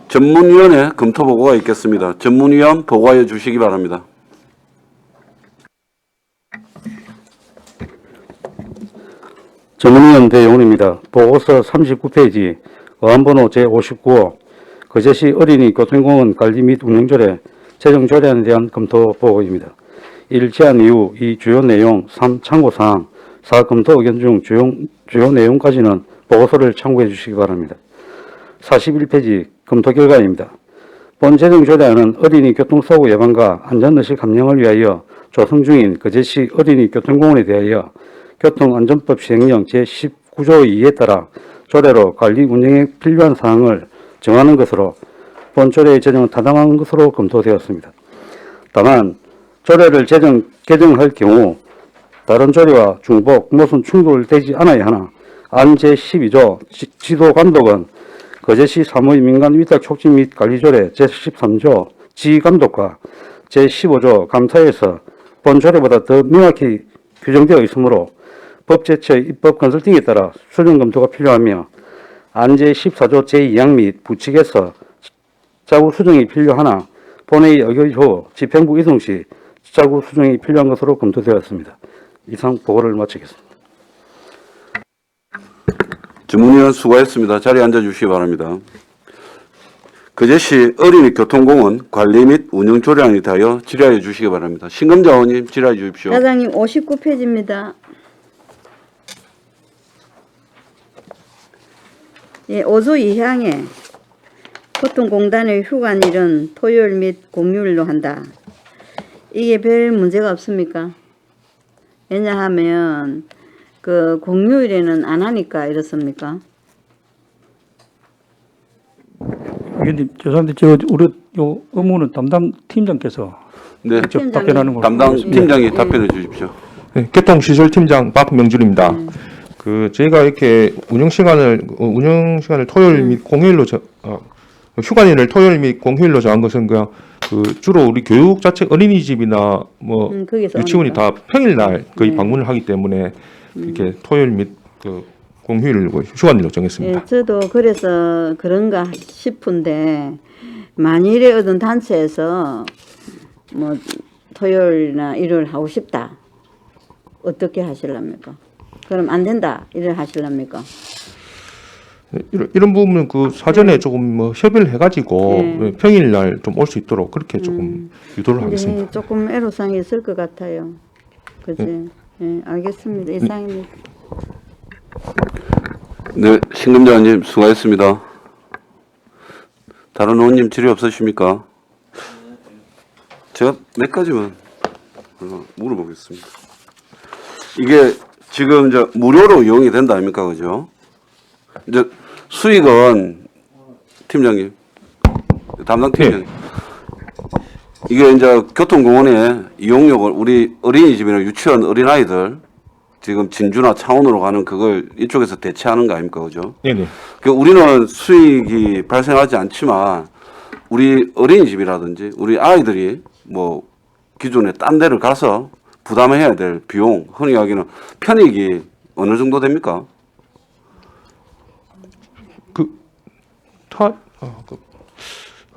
전문위원회 검토보고가 있겠습니다. 전문위원 보고하여 주시기 바랍니다. 전문위원 배용훈입니다. 보고서 39페이지 어안번호 제59호 거제시 어린이 교통공원 관리 및 운영조례 재정 조례안에 대한 검토 보고입니다. 1. 제안 이후 2. 주요 내용 3. 참고사항 4. 검토 의견 중 주요 내용까지는 보고서를 참고해 주시기 바랍니다. 41페이지 검토 결과입니다. 본 재정 조례안은 어린이 교통사고 예방과 안전의식 함량을 위하여 조성 중인 거제시 어린이 교통공원에 대하여 교통안전법 시행령 제19조 2에 따라 조례로 관리 운영에 필요한 사항을 정하는 것으로 본 조례의 제정은 타당한 것으로 검토되었습니다. 다만 조례를 개정할 경우 다른 조례와 중복, 모순 충돌되지 않아야 하나 안 제12조 지도감독은 거제시 사무의 민간 위탁 촉진 및 관리조례 제13조 지감독과 제15조 감사에서 본 조례보다 더 명확히 규정되어 있으므로 법제처의 입법 컨설팅에 따라 수정 검토가 필요하며 안 제14조 제2항 및 부칙에서 자구 수정이 필요하나 본회의 의결 후 집행부 이동 시 자구 수정이 필요한 것으로 검토되었습니다. 이상 보고를 마치겠습니다. 전문위원 수고했습니다. 자리에 앉아주시기 바랍니다. 거제시 어린이 교통공원 관리 및 운영 조례안에 대하여 질의하여 주시기 바랍니다. 신금자 의원님 질의해 주십시오. 야당님 59페이지입니다. 예, 5조 2항에 교통공단의 휴관일은 토요일 및 공휴일로 한다. 이게 별 문제가 없습니까? 왜냐하면 그 공휴일에는 안 하니까 이렇습니까? 위원님, 죄송한데 우리 요 업무는 담당 팀장께서 네, 직접 답변하는 걸로 담당 하겠습니다. 팀장이 답변해 주십시오. 네, 교통시설팀장 박명준입니다. 저희가 이렇게 운영 시간을 토요일 및 공휴일로 휴관일을 토요일 및 공휴일로 정한 것은 주로 우리 교육 자체 어린이집이나 거기서 유치원이 오니까. 다 평일날 거의 네. 방문을 하기 때문에 이렇게 토요일 및 공휴일 휴관일로 정했습니다. 예, 저도 그래서 그런가 싶은데 만일에 어떤 단체에서 뭐 토요일이나 일요일 하고 싶다. 어떻게 하실랍니까? 그럼 안 된다. 이를 하실랍니까? 이런 부분은 사전에 조금 협의를 해가지고 네. 평일날 좀 올 수 있도록 그렇게 조금 유도를 하겠습니다. 네, 조금 애로사항이 있을 것 같아요. 그지? 예, 알겠습니다. 이상입니다. 네, 신금자 의원님 수고했습니다. 다른 의원님 질의 없으십니까? 제가 몇 가지만 물어보겠습니다. 이게 지금 무료로 이용이 된다 아닙니까, 그죠? 이제 수익은 팀장님, 담당 팀장님, 이게 이제 교통공원에 이용료를 우리 어린이집이나 유치원 어린아이들 지금 진주나 창원으로 가는 그걸 이쪽에서 대체하는 거 아닙니까, 그죠? 네네. 우리는 수익이 발생하지 않지만 우리 어린이집이라든지 우리 아이들이 뭐 기존에 딴 데를 가서 부담해야 될 비용, 흔히 이야기는 편익이 어느 정도 됩니까?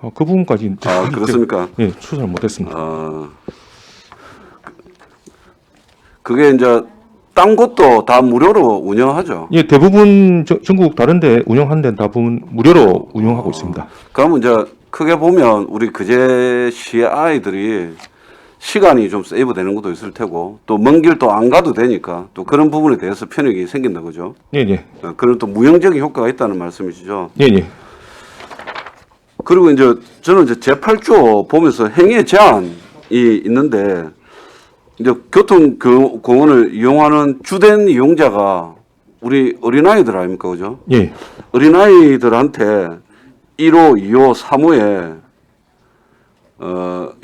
그 부분까지 그렇습니까? 예, 추산을 못했습니다. 그게 이제 딴 곳도 다 무료로 운영하죠. 예, 대부분 전국 다른데 운영하는 데는 대부분 무료로 운영하고 있습니다. 그러면 이제 크게 보면 우리 거제시의 아이들이 시간이 좀 세이브 되는 것도 있을 테고 또 먼 길 또 안 가도 되니까 또 그런 부분에 대해서 편익이 생긴다 그죠? 예, 예. 그런 또 무형적인 효과가 있다는 말씀이시죠? 예, 예. 그리고 이제 저는 이제 제8조 보면서 행위의 제한이 있는데 이제 교통공원을 이용하는 주된 이용자가 우리 어린아이들 아닙니까, 그죠? 예. 어린아이들한테 1호, 2호, 3호에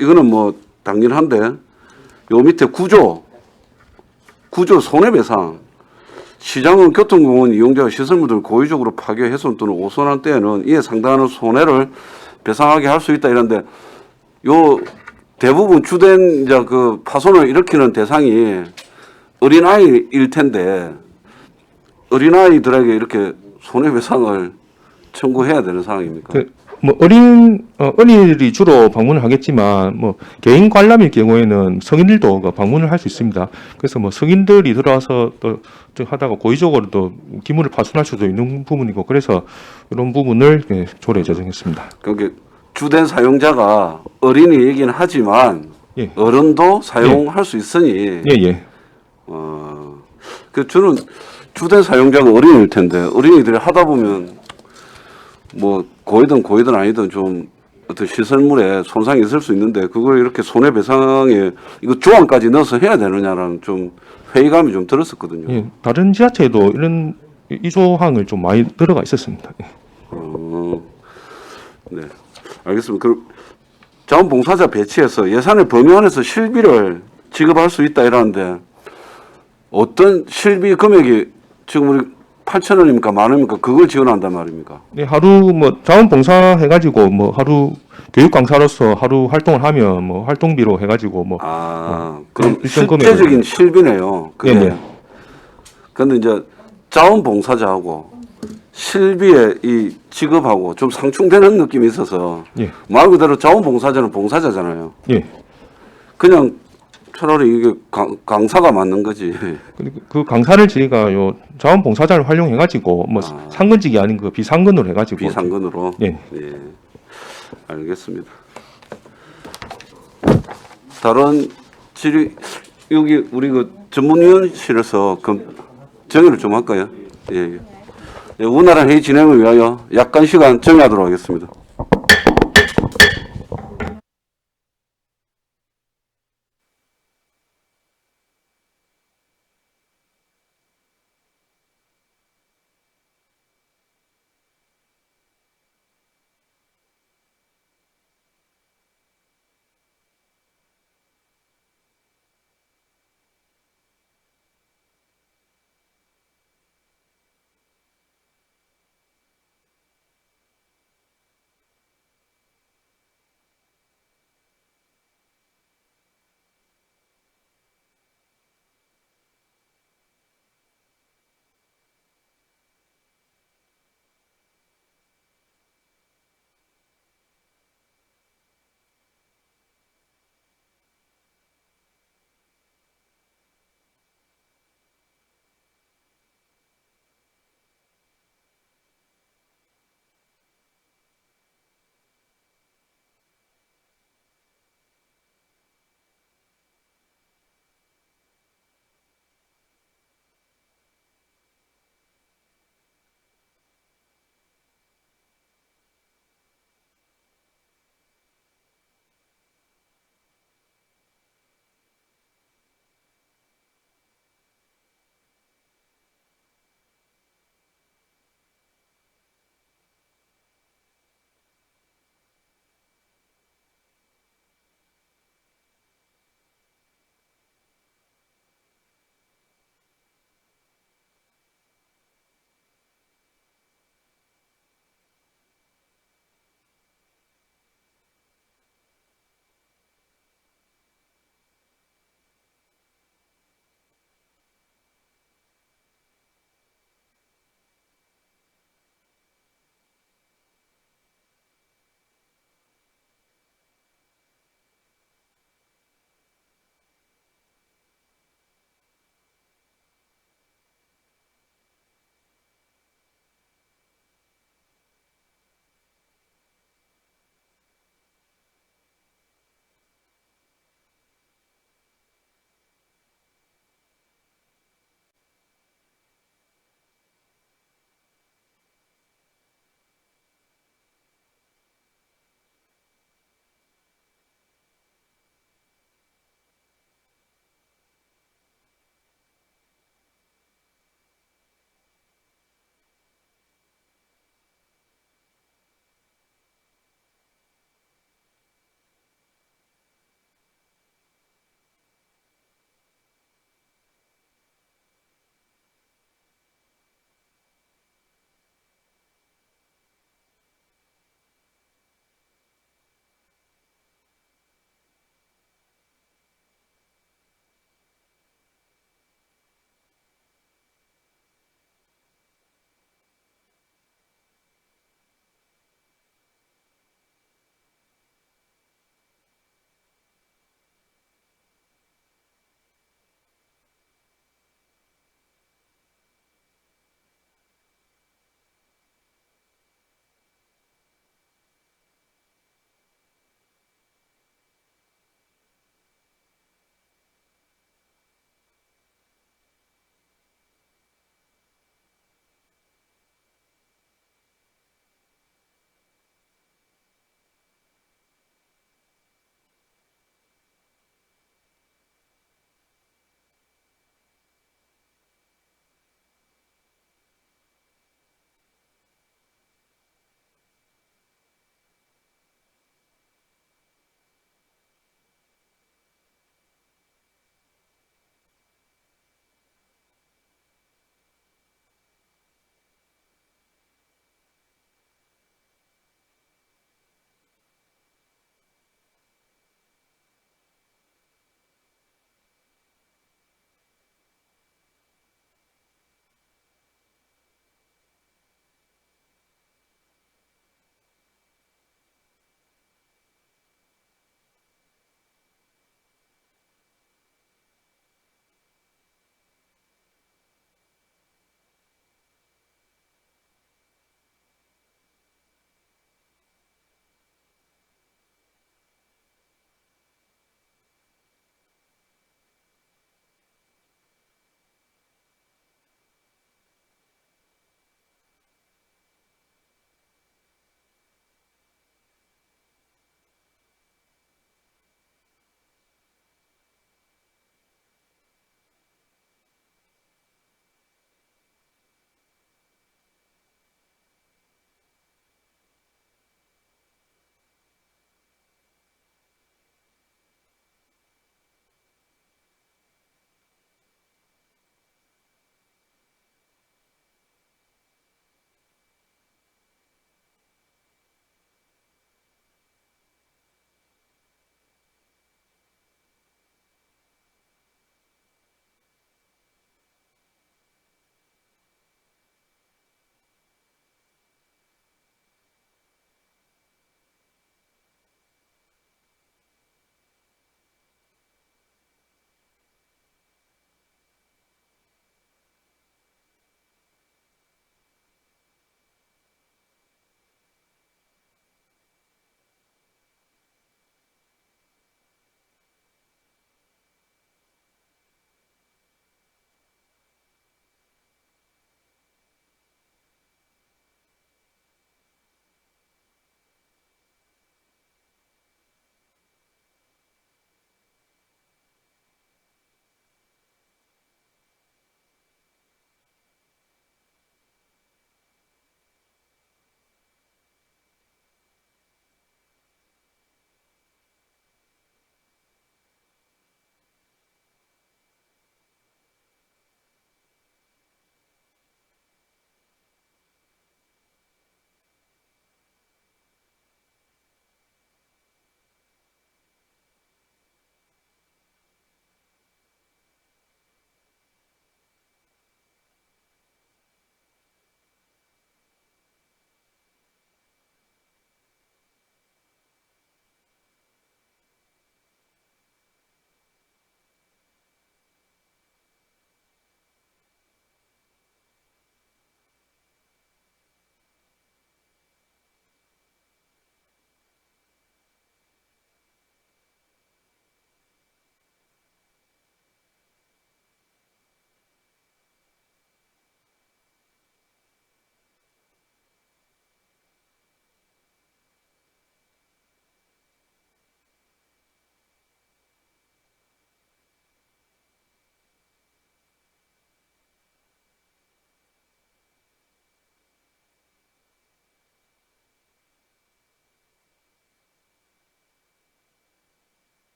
이거는 뭐 당연한데 요 밑에 구조 손해배상 시장은 교통공원 이용자가 시설물들을 고의적으로 파괴, 훼손 또는 오손한 때에는 이에 상당한 손해를 배상하게 할 수 있다 이런데 요 대부분 주된 이제 그 파손을 일으키는 대상이 어린아이일 텐데 어린아이들에게 이렇게 손해배상을 청구해야 되는 상황입니까? 어린이들이 주로 방문을 하겠지만 개인 관람일 경우에는 성인들도 방문을 할 수 있습니다. 그래서 성인들이 들어와서 또 하다가 고의적으로 또 기물을 파손할 수도 있는 부분이고 그래서 이런 부분을 조례에 제정했습니다. 그러니까 주된 사용자가 어린이이긴 하지만 예. 어른도 사용할 수 있으니 예. 저는 주된 사용자가 어린이일 텐데 어린이들이 하다 보면 뭐 고이든 아니든 좀 어떤 시설물에 손상이 있을 수 있는데 그걸 이렇게 손해배상에 이거 조항까지 넣어서 해야 되느냐라는 좀 회의감이 좀 들었었거든요. 예, 다른 지자체도 이런 이 조항을 좀 많이 들어가 있었습니다. 예. 네, 알겠습니다. 그럼 자원봉사자 배치해서 예산의 범위 안에서 실비를 지급할 수 있다 이러는데 어떤 실비 금액이 지금 우리 8,000원입니까? 만 원입니까? 그걸 지원한단 말입니까? 네, 하루 뭐 자원봉사 해가지고 뭐 하루 교육 강사로서 하루 활동을 하면 뭐 활동비로 해가지고 뭐 그럼 일정 실제적인 금액을- 실비네요. 그게. 네네. 근데 이제 자원봉사자하고 실비의 이 직업하고 좀 상충되는 느낌이 있어서 예. 말 그대로 자원봉사자는 봉사자잖아요. 예. 그냥 차라리 이게 강사가 맞는 거지. 그리고 그 강사를 저희가 요 자원봉사자를 활용해가지고 뭐 상근직이 아닌 그 비상근으로 해가지고 비상근으로. 예. 예. 알겠습니다. 다른 질의 여기 우리 그 전문위원실에서 정의를 좀 할까요? 예. 예. 예, 원활한 회의 진행을 위하여 약간 시간 정의하도록 하겠습니다.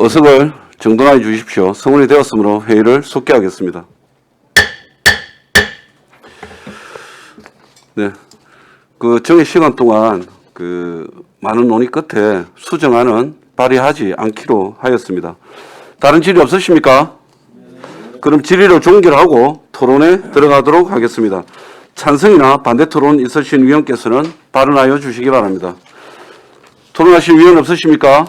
어석을 정돈하여 주십시오. 성원이 되었으므로 회의를 속개하겠습니다. 네. 그 정해 시간 동안 그 많은 논의 끝에 수정안은 발의하지 않기로 하였습니다. 다른 질의 없으십니까? 그럼 질의를 종결하고 토론에 들어가도록 하겠습니다. 찬성이나 반대 토론 있으신 위원께서는 발언하여 주시기 바랍니다. 토론하실 위원 없으십니까?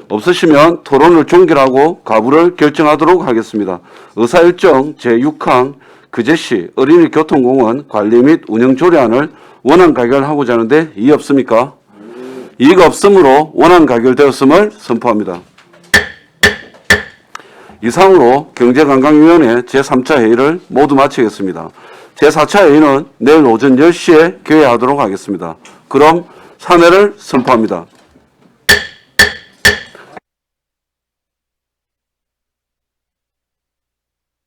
없으시면 토론을 종결하고 가부를 결정하도록 하겠습니다. 의사일정 제6항 그제시 어린이교통공원 관리 및 운영 조례안을 원안 가결하고자 하는데 이의 없습니까? 이의가 없으므로 원안 가결되었음을 선포합니다. 이상으로 경제관광위원회 제3차 회의를 모두 마치겠습니다. 제4차 회의는 내일 오전 10시에 개회하도록 하겠습니다. 그럼 사내를 선포합니다.